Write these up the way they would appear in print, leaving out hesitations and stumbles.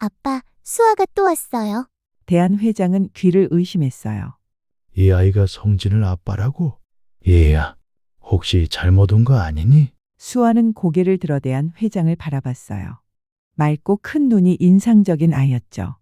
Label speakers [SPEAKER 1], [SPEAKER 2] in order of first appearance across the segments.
[SPEAKER 1] 아빠, 수아가 또 왔어요.
[SPEAKER 2] 대한 회장은 귀를 의심했어요.
[SPEAKER 3] 이 아이가 성진을 아빠라고? 얘야, 혹시 잘못 온 거 아니니?
[SPEAKER 2] 수아는 고개를 들어 대한 회장을 바라봤어요. 맑고 큰 눈이 인상적인 아이였죠.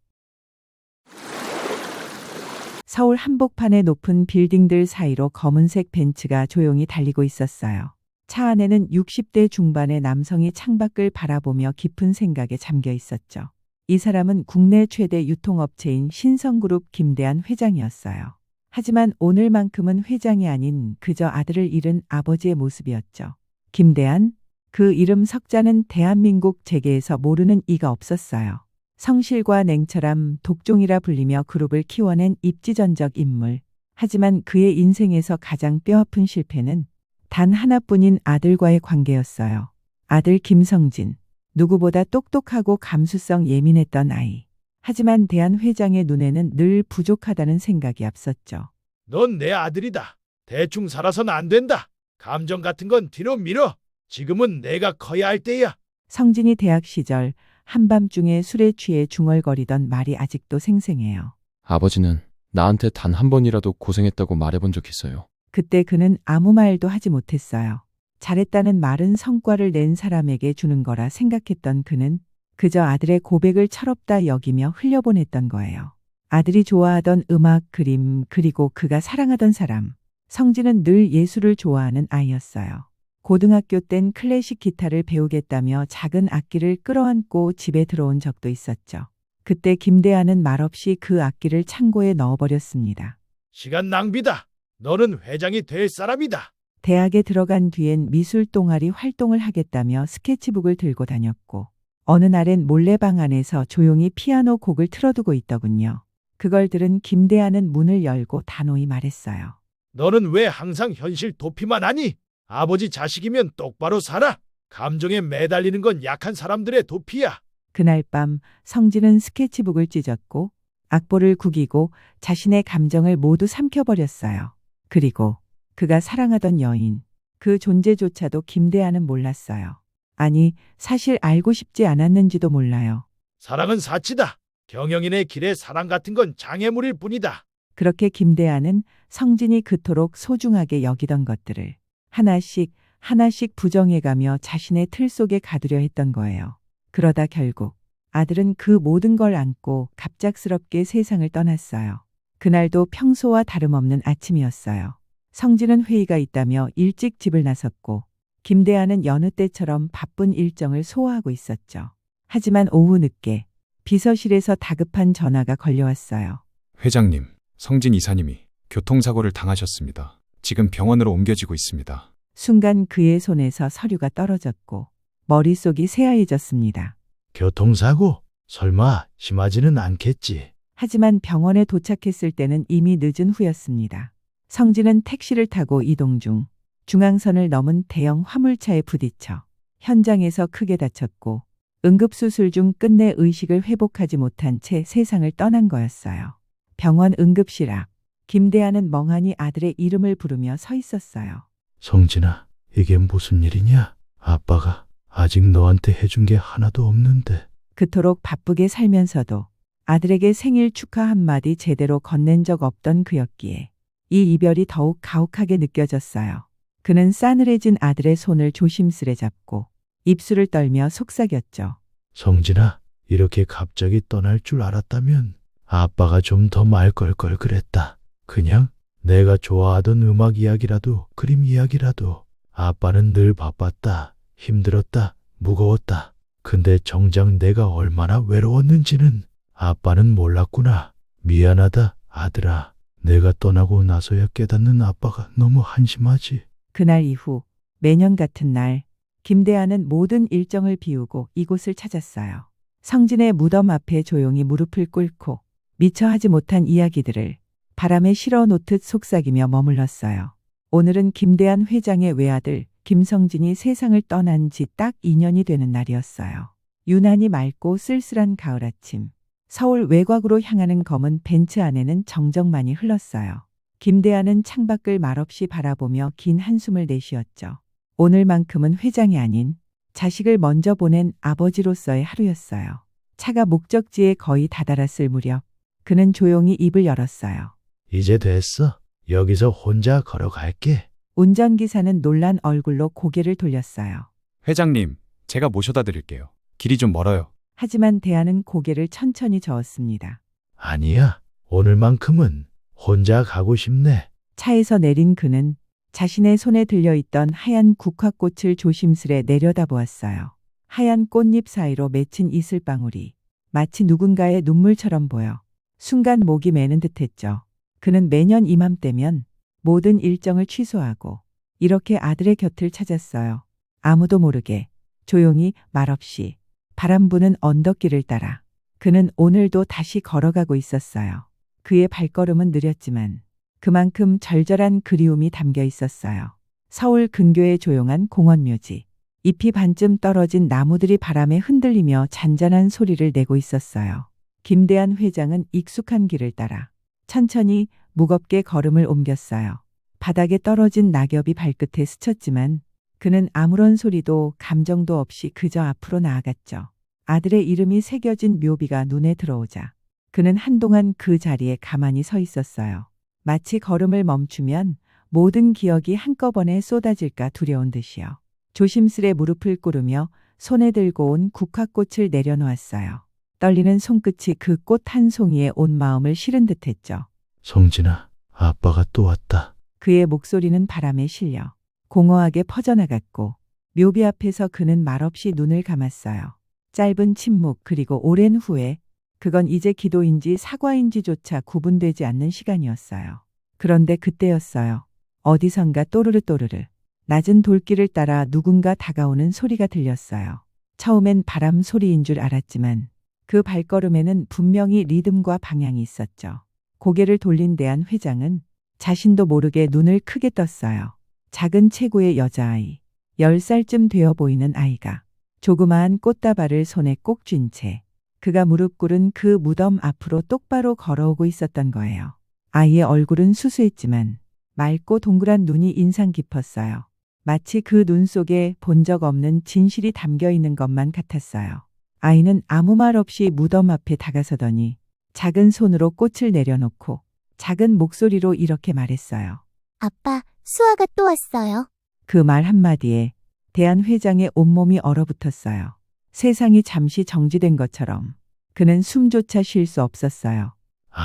[SPEAKER 2] 서울 한복판의 높은 빌딩들 사이로 검은색 벤츠가 조용히 달리고 있었어요. 차 안에는 60대 중반의 남성이 창밖을 바라보며 깊은 생각에 잠겨 있었죠. 이 사람은 국내 최대 유통업체인 신성그룹 김대한 회장이었어요. 하지만 오늘만큼은 회장이 아닌 그저 아들을 잃은 아버지의 모습이었죠. 김대한, 그 이름 석자는 대한민국 재계에서 모르는 이가 없었어요. 성실과 냉철함, 독종이라 불리며 그룹을 키워낸 입지전적 인물. 하지만 그의 인생에서 가장 뼈아픈 실패는 단 하나뿐인 아들과의 관계였어요. 아들 김성진. 누구보다 똑똑하고 감수성 예민했던 아이. 하지만 대한 회장의 눈에는 늘 부족하다는 생각이 앞섰죠.
[SPEAKER 3] 넌 내 아들이다. 대충 살아선 안 된다. 감정 같은 건 뒤로 밀어. 지금은 내가 커야 할 때야.
[SPEAKER 2] 성진이 대학 시절 한밤중에 술에 취해 중얼거리던 말이 아직도 생생해요.
[SPEAKER 4] 아버지는 나한테 단 한 번이라도 고생했다고 말해본 적 있어요.
[SPEAKER 2] 그때 그는 아무 말도 하지 못했어요. 잘했다는 말은 성과를 낸 사람에게 주는 거라 생각했던 그는 그저 아들의 고백을 철없다 여기며 흘려보냈던 거예요. 아들이 좋아하던 음악, 그림, 그리고 그가 사랑하던 사람. 성진은 늘 예술을 좋아하는 아이였어요. 고등학교 땐 클래식 기타를 배우겠다며 작은 악기를 끌어안고 집에 들어온 적도 있었죠. 그때 김대한은 말없이 그 악기를 창고에 넣어버렸습니다.
[SPEAKER 3] 시간 낭비다. 너는 회장이 될 사람이다.
[SPEAKER 2] 대학에 들어간 뒤엔 미술 동아리 활동을 하겠다며 스케치북을 들고 다녔고 어느 날엔 몰래 방 안에서 조용히 피아노 곡을 틀어두고 있더군요. 그걸 들은 김대한은 문을 열고 단호히 말했어요.
[SPEAKER 3] 너는 왜 항상 현실 도피만 하니? 아버지 자식이면 똑바로 살아. 감정에 매달리는 건 약한 사람들의 도피야.
[SPEAKER 2] 그날 밤 성진은 스케치북을 찢었고 악보를 구기고 자신의 감정을 모두 삼켜버렸어요. 그리고 그가 사랑하던 여인, 그 존재조차도 김대한은 몰랐어요. 아니, 사실 알고 싶지 않았는지도 몰라요.
[SPEAKER 3] 사랑은 사치다. 경영인의 길에 사랑 같은 건 장애물일 뿐이다.
[SPEAKER 2] 그렇게 김대한은 성진이 그토록 소중하게 여기던 것들을 하나씩 하나씩 부정해가며 자신의 틀 속에 가두려 했던 거예요. 그러다 결국 아들은 그 모든 걸 안고 갑작스럽게 세상을 떠났어요. 그날도 평소와 다름없는 아침이었어요. 성진은 회의가 있다며 일찍 집을 나섰고 김대한은 여느 때처럼 바쁜 일정을 소화하고 있었죠. 하지만 오후 늦게 비서실에서 다급한 전화가 걸려왔어요.
[SPEAKER 5] 회장님, 성진 이사님이 교통사고를 당하셨습니다. 지금 병원으로 옮겨지고 있습니다.
[SPEAKER 2] 순간 그의 손에서 서류가 떨어졌고 머릿속이 새하얘졌습니다.
[SPEAKER 3] 교통사고? 설마 심하지는 않겠지.
[SPEAKER 2] 하지만 병원에 도착했을 때는 이미 늦은 후였습니다. 성진은 택시를 타고 이동 중 중앙선을 넘은 대형 화물차에 부딪혀 현장에서 크게 다쳤고 응급수술 중 끝내 의식을 회복하지 못한 채 세상을 떠난 거였어요. 병원 응급실 앞, 김대한은 멍하니 아들의 이름을 부르며 서 있었어요.
[SPEAKER 3] 성진아, 이게 무슨 일이냐? 아빠가 아직 너한테 해준 게 하나도 없는데.
[SPEAKER 2] 그토록 바쁘게 살면서도 아들에게 생일 축하 한마디 제대로 건넨 적 없던 그였기에 이 이별이 더욱 가혹하게 느껴졌어요. 그는 싸늘해진 아들의 손을 조심스레 잡고 입술을 떨며 속삭였죠.
[SPEAKER 3] 성진아, 이렇게 갑자기 떠날 줄 알았다면 아빠가 좀 더 말 걸 걸 그랬다. 그냥 내가 좋아하던 음악 이야기라도 그림 이야기라도. 아빠는 늘 바빴다. 힘들었다. 무거웠다. 근데 정작 내가 얼마나 외로웠는지는 아빠는 몰랐구나. 미안하다, 아들아. 내가 떠나고 나서야 깨닫는 아빠가 너무 한심하지.
[SPEAKER 2] 그날 이후 매년 같은 날 김대한은 모든 일정을 비우고 이곳을 찾았어요. 성진의 무덤 앞에 조용히 무릎을 꿇고 미처 하지 못한 이야기들을 바람에 실어 놓듯 속삭이며 머물렀어요. 오늘은 김대한 회장의 외아들 김성진이 세상을 떠난 지 딱 2년이 되는 날이었어요. 유난히 맑고 쓸쓸한 가을 아침. 서울 외곽으로 향하는 검은 벤츠 안에는 정적만이 흘렀어요. 김대한은 창밖을 말없이 바라보며 긴 한숨을 내쉬었죠. 오늘만큼은 회장이 아닌 자식을 먼저 보낸 아버지로서의 하루였어요. 차가 목적지에 거의 다다랐을 무렵 그는 조용히 입을 열었어요.
[SPEAKER 3] 이제 됐어. 여기서 혼자 걸어갈게.
[SPEAKER 2] 운전기사는 놀란 얼굴로 고개를 돌렸어요.
[SPEAKER 5] 회장님, 제가 모셔다 드릴게요. 길이 좀 멀어요.
[SPEAKER 2] 하지만 대안은 고개를 천천히 저었습니다.
[SPEAKER 3] 아니야. 오늘만큼은 혼자 가고 싶네.
[SPEAKER 2] 차에서 내린 그는 자신의 손에 들려있던 하얀 국화꽃을 조심스레 내려다보았어요. 하얀 꽃잎 사이로 맺힌 이슬방울이 마치 누군가의 눈물처럼 보여 순간 목이 메는 듯했죠. 그는 매년 이맘때면 모든 일정을 취소하고 이렇게 아들의 곁을 찾았어요. 아무도 모르게 조용히 말없이 바람 부는 언덕길을 따라 그는 오늘도 다시 걸어가고 있었어요. 그의 발걸음은 느렸지만 그만큼 절절한 그리움이 담겨 있었어요. 서울 근교의 조용한 공원묘지. 잎이 반쯤 떨어진 나무들이 바람에 흔들리며 잔잔한 소리를 내고 있었어요. 김대한 회장은 익숙한 길을 따라 천천히 무겁게 걸음을 옮겼어요. 바닥에 떨어진 낙엽이 발끝에 스쳤지만 그는 아무런 소리도 감정도 없이 그저 앞으로 나아갔죠. 아들의 이름이 새겨진 묘비가 눈에 들어오자 그는 한동안 그 자리에 가만히 서 있었어요. 마치 걸음을 멈추면 모든 기억이 한꺼번에 쏟아질까 두려운 듯이요. 조심스레 무릎을 꿇으며 손에 들고 온 국화꽃을 내려놓았어요. 떨리는 손끝이 그 꽃 한 송이에 온 마음을 실은 듯했죠.
[SPEAKER 3] 성진아, 아빠가 또 왔다.
[SPEAKER 2] 그의 목소리는 바람에 실려 공허하게 퍼져나갔고 묘비 앞에서 그는 말없이 눈을 감았어요. 짧은 침묵 그리고 오랜 후에 그건 이제 기도인지 사과인지조차 구분되지 않는 시간이었어요. 그런데 그때였어요. 어디선가 또르르 또르르 낮은 돌길을 따라 누군가 다가오는 소리가 들렸어요. 처음엔 바람 소리인 줄 알았지만 그 발걸음에는 분명히 리듬과 방향이 있었죠. 고개를 돌린 대한 회장은 자신도 모르게 눈을 크게 떴어요. 작은 체구의 여자아이, 10살쯤 되어 보이는 아이가 조그마한 꽃다발을 손에 꼭 쥔 채 그가 무릎 꿇은 그 무덤 앞으로 똑바로 걸어오고 있었던 거예요. 아이의 얼굴은 수수했지만 맑고 동그란 눈이 인상 깊었어요. 마치 그 눈 속에 본 적 없는 진실이 담겨 있는 것만 같았어요. 아이는 아무 말 없이 무덤 앞에 다가서더니 작은 손으로 꽃을 내려놓고 작은 목소리로 이렇게 말했어요.
[SPEAKER 1] 아빠, 수아가 또 왔어요.
[SPEAKER 2] 그 말 한마디에 대한 회장의 온몸이 얼어붙었어요. 세상이 잠시 정지된 것처럼 그는 숨조차 쉴 수 없었어요.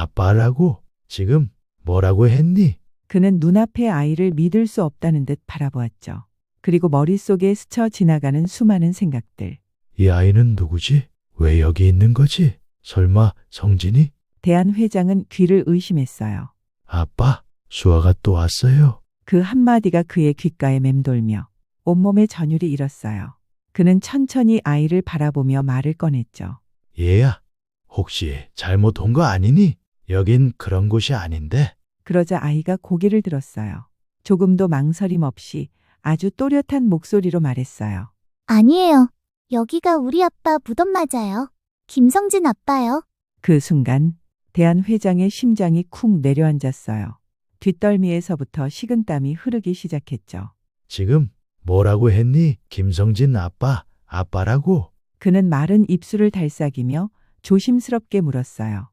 [SPEAKER 3] 아빠라고? 지금 뭐라고 했니?
[SPEAKER 2] 그는 눈앞의 아이를 믿을 수 없다는 듯 바라보았죠. 그리고 머릿속에 스쳐 지나가는 수많은 생각들.
[SPEAKER 3] 이 아이는 누구지? 왜 여기 있는 거지? 설마 성진이?
[SPEAKER 2] 대한 회장은 귀를 의심했어요.
[SPEAKER 3] 아빠, 수아가 또 왔어요.
[SPEAKER 2] 그 한마디가 그의 귓가에 맴돌며 온몸에 전율이 일었어요. 그는 천천히 아이를 바라보며 말을 꺼냈죠.
[SPEAKER 3] 얘야, 혹시 잘못 온 거 아니니? 여긴 그런 곳이 아닌데.
[SPEAKER 2] 그러자 아이가 고개를 들었어요. 조금도 망설임 없이 아주 또렷한 목소리로 말했어요.
[SPEAKER 1] 아니에요. 여기가 우리 아빠 무덤 맞아요. 김성진 아빠요.
[SPEAKER 2] 그 순간 대한 회장의 심장이 쿵 내려앉았어요. 뒷덜미에서부터 식은땀이 흐르기 시작했죠.
[SPEAKER 3] 지금 뭐라고 했니? 김성진 아빠, 아빠라고?
[SPEAKER 2] 그는 마른 입술을 달싹이며 조심스럽게 물었어요.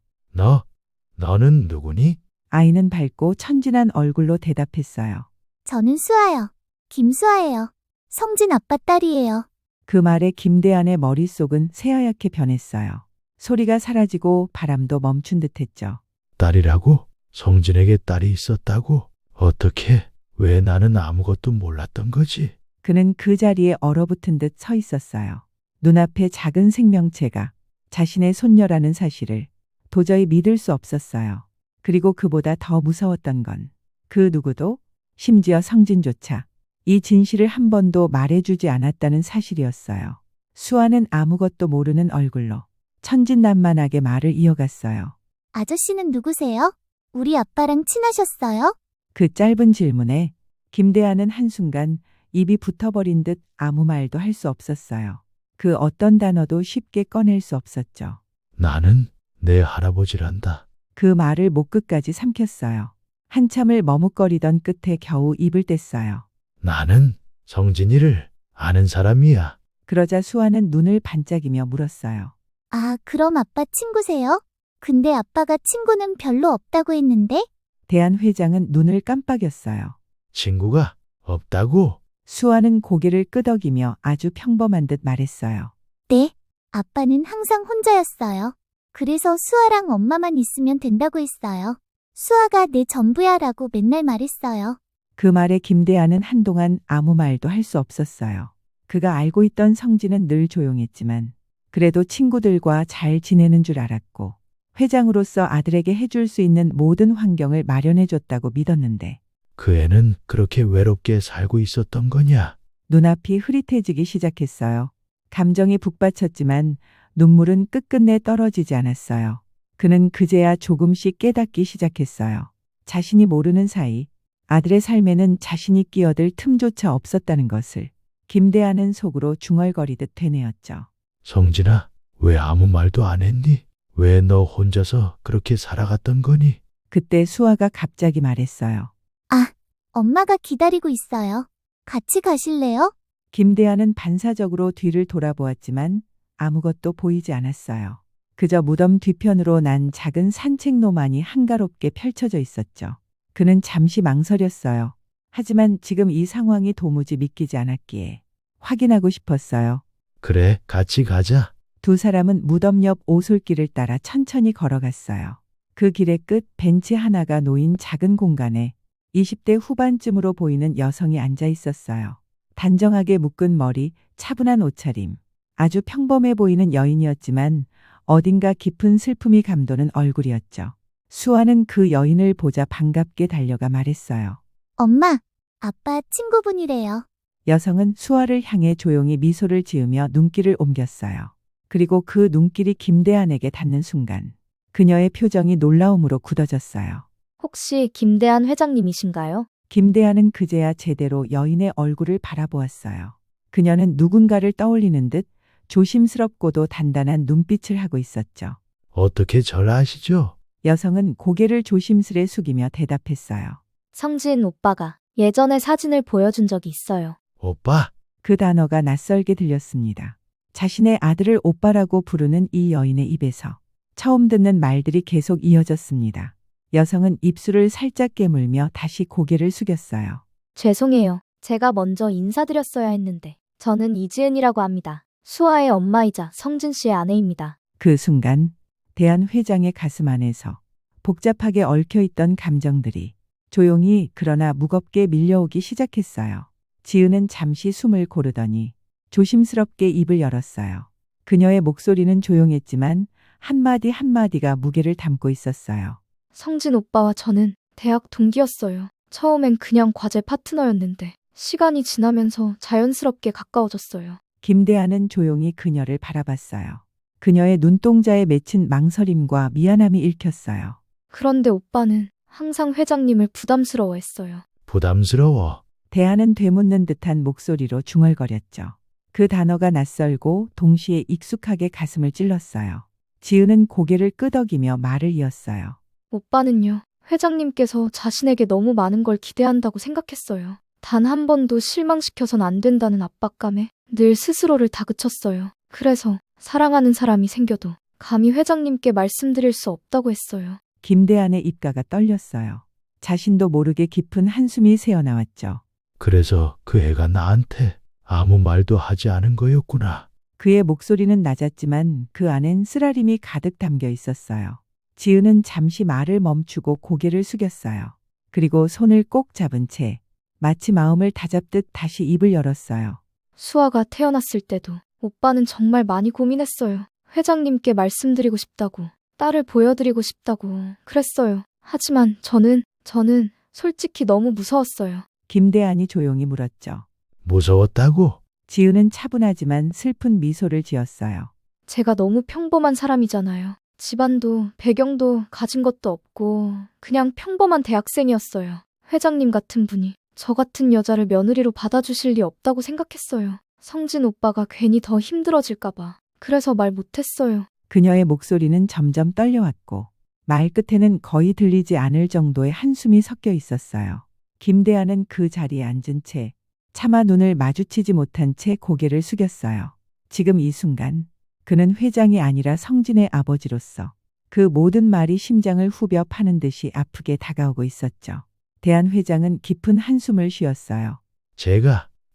[SPEAKER 3] 너는 누구니?
[SPEAKER 2] 아이는 밝고 천진한 얼굴로 대답했어요.
[SPEAKER 1] 저는 수아요. 김수아예요. 성진 아빠 딸이에요.
[SPEAKER 2] 그 말에 김대한의 머릿속은 새하얗게 변했어요. 소리가 사라지고 바람도 멈춘 듯했죠.
[SPEAKER 3] 딸이라고? 성진에게 딸이 있었다고? 어떻게? 왜 나는 아무것도 몰랐던 거지?
[SPEAKER 2] 그는 그 자리에 얼어붙은 듯 서 있었어요. 눈앞에 작은 생명체가 자신의 손녀라는 사실을 도저히 믿을 수 없었어요. 그리고 그보다 더 무서웠던 건 그 누구도 심지어 성진조차 이 진실을 한 번도 말해주지 않았다는 사실이었어요. 수아는 아무것도 모르는 얼굴로 천진난만하게 말을 이어갔어요.
[SPEAKER 1] 아저씨는 누구세요? 우리 아빠랑 친하셨어요?
[SPEAKER 2] 그 짧은 질문에 김대한은 한순간 입이 붙어버린 듯 아무 말도 할 수 없었어요. 그 어떤 단어도 쉽게 꺼낼 수 없었죠.
[SPEAKER 3] 나는 내 할아버지란다.
[SPEAKER 2] 그 말을 목 끝까지 삼켰어요. 한참을 머뭇거리던 끝에 겨우 입을 뗐어요.
[SPEAKER 3] 나는 성진이를 아는 사람이야.
[SPEAKER 2] 그러자 수아는 눈을 반짝이며 물었어요.
[SPEAKER 1] 아, 그럼 아빠 친구세요? 근데 아빠가 친구는 별로 없다고 했는데?
[SPEAKER 2] 대한 회장은 눈을 깜빡였어요.
[SPEAKER 3] 친구가 없다고?
[SPEAKER 2] 수아는 고개를 끄덕이며 아주 평범한 듯 말했어요.
[SPEAKER 1] 네. 아빠는 항상 혼자였어요. 그래서 수아랑 엄마만 있으면 된다고 했어요. 수아가 내 전부야 라고 맨날 말했어요.
[SPEAKER 2] 그 말에 김대한은 한동안 아무 말도 할 수 없었어요. 그가 알고 있던 성진은 늘 조용했지만 그래도 친구들과 잘 지내는 줄 알았고 회장으로서 아들에게 해줄 수 있는 모든 환경을 마련해줬다고 믿었는데
[SPEAKER 3] 그 애는 그렇게 외롭게 살고 있었던 거냐?
[SPEAKER 2] 눈앞이 흐릿해지기 시작했어요. 감정이 북받쳤지만 눈물은 끝끝내 떨어지지 않았어요. 그는 그제야 조금씩 깨닫기 시작했어요. 자신이 모르는 사이 아들의 삶에는 자신이 끼어들 틈조차 없었다는 것을 김대한은 속으로 중얼거리듯 되뇌었죠.
[SPEAKER 3] 성진아, 왜 아무 말도 안 했니? 왜 너 혼자서 그렇게 살아갔던 거니?
[SPEAKER 2] 그때 수아가 갑자기 말했어요.
[SPEAKER 1] 아, 엄마가 기다리고 있어요. 같이 가실래요?
[SPEAKER 2] 김대한은 반사적으로 뒤를 돌아보았지만 아무것도 보이지 않았어요. 그저 무덤 뒤편으로 난 작은 산책로만이 한가롭게 펼쳐져 있었죠. 그는 잠시 망설였어요. 하지만 지금 이 상황이 도무지 믿기지 않았기에 확인하고 싶었어요.
[SPEAKER 3] 그래, 같이 가자.
[SPEAKER 2] 두 사람은 무덤 옆 오솔길을 따라 천천히 걸어갔어요. 그 길의 끝 벤치 하나가 놓인 작은 공간에 20대 후반쯤으로 보이는 여성이 앉아 있었어요. 단정하게 묶은 머리, 차분한 옷차림. 아주 평범해 보이는 여인이었지만 어딘가 깊은 슬픔이 감도는 얼굴이었죠. 수아는 그 여인을 보자 반갑게 달려가 말했어요.
[SPEAKER 1] 엄마, 아빠 친구분이래요.
[SPEAKER 2] 여성은 수아를 향해 조용히 미소를 지으며 눈길을 옮겼어요. 그리고 그 눈길이 김대한에게 닿는 순간 그녀의 표정이 놀라움으로 굳어졌어요.
[SPEAKER 6] 혹시 김대한 회장님이신가요?
[SPEAKER 2] 김대한은 그제야 제대로 여인의 얼굴을 바라보았어요. 그녀는 누군가를 떠올리는 듯 조심스럽고도 단단한 눈빛을 하고 있었죠.
[SPEAKER 3] 어떻게 절 아시죠?
[SPEAKER 2] 여성은 고개를 조심스레 숙이며 대답했어요.
[SPEAKER 6] 성진 오빠가 예전에 사진을 보여준 적이 있어요.
[SPEAKER 3] 오빠,
[SPEAKER 2] 그 단어가 낯설게 들렸습니다. 자신의 아들을 오빠라고 부르는 이 여인의 입에서 처음 듣는 말들이 계속 이어졌습니다. 여성은 입술을 살짝 깨물며 다시 고개를 숙였어요.
[SPEAKER 6] 죄송해요. 제가 먼저 인사드렸어야 했는데. 저는 이지은이라고 합니다. 수아의 엄마이자 성진 씨의 아내입니다.
[SPEAKER 2] 그 순간 대한 회장의 가슴 안에서 복잡하게 얽혀있던 감정들이 조용히 그러나 무겁게 밀려오기 시작했어요. 지은은 잠시 숨을 고르더니 조심스럽게 입을 열었어요. 그녀의 목소리는 조용했지만 한마디 한마디가 무게를 담고 있었어요.
[SPEAKER 6] 성진 오빠와 저는 대학 동기였어요. 처음엔 그냥 과제 파트너였는데 시간이 지나면서 자연스럽게 가까워졌어요.
[SPEAKER 2] 김대한은 조용히 그녀를 바라봤어요. 그녀의 눈동자에 맺힌 망설임과 미안함이 읽혔어요.
[SPEAKER 6] 그런데 오빠는 항상 회장님을 부담스러워했어요.
[SPEAKER 3] 부담스러워.
[SPEAKER 2] 대한은 되묻는 듯한 목소리로 중얼거렸죠. 그 단어가 낯설고 동시에 익숙하게 가슴을 찔렀어요. 지은은 고개를 끄덕이며 말을 이었어요.
[SPEAKER 6] 오빠는요, 회장님께서 자신에게 너무 많은 걸 기대한다고 생각했어요. 단 한 번도 실망시켜선 안 된다는 압박감에 늘 스스로를 다그쳤어요. 그래서 사랑하는 사람이 생겨도 감히 회장님께 말씀드릴 수 없다고 했어요.
[SPEAKER 2] 김대한의 입가가 떨렸어요. 자신도 모르게 깊은 한숨이 새어나왔죠.
[SPEAKER 3] 그래서 그 애가 나한테 아무 말도 하지 않은 거였구나.
[SPEAKER 2] 그의 목소리는 낮았지만 그 안엔 쓰라림이 가득 담겨 있었어요. 지은은 잠시 말을 멈추고 고개를 숙였어요. 그리고 손을 꼭 잡은 채 마치 마음을 다잡듯 다시 입을 열었어요.
[SPEAKER 6] 수아가 태어났을 때도 오빠는 정말 많이 고민했어요. 회장님께 말씀드리고 싶다고, 딸을 보여드리고 싶다고 그랬어요. 하지만 저는 솔직히 너무 무서웠어요.
[SPEAKER 2] 김대한이 조용히 물었죠.
[SPEAKER 3] 무서웠다고?
[SPEAKER 2] 지은은 차분하지만 슬픈 미소를 지었어요.
[SPEAKER 6] 제가 너무 평범한 사람이잖아요. 집안도 배경도 가진 것도 없고 그냥 평범한 대학생이었어요. 회장님 같은 분이 저 같은 여자를 며느리로 받아주실 리 없다고 생각했어요. 성진 오빠가 괜히 더 힘들어질까봐. 그래서 말 못했어요.
[SPEAKER 2] 그녀의 목소리는 점점 떨려왔고 말 끝에는 거의 들리지 않을 정도의 한숨이 섞여 있었어요. 김대한은 그 자리에 앉은 채 차마 눈을 마주치지 못한 채 고개를 숙였어요. 지금 이 순간 그는 회장이 아니라 성진의 아버지로서 그 모든 말이 심장을 후벼 파는 듯이 아프게 다가오고 있었죠. 대한 회장은 깊은 한숨을 쉬었어요.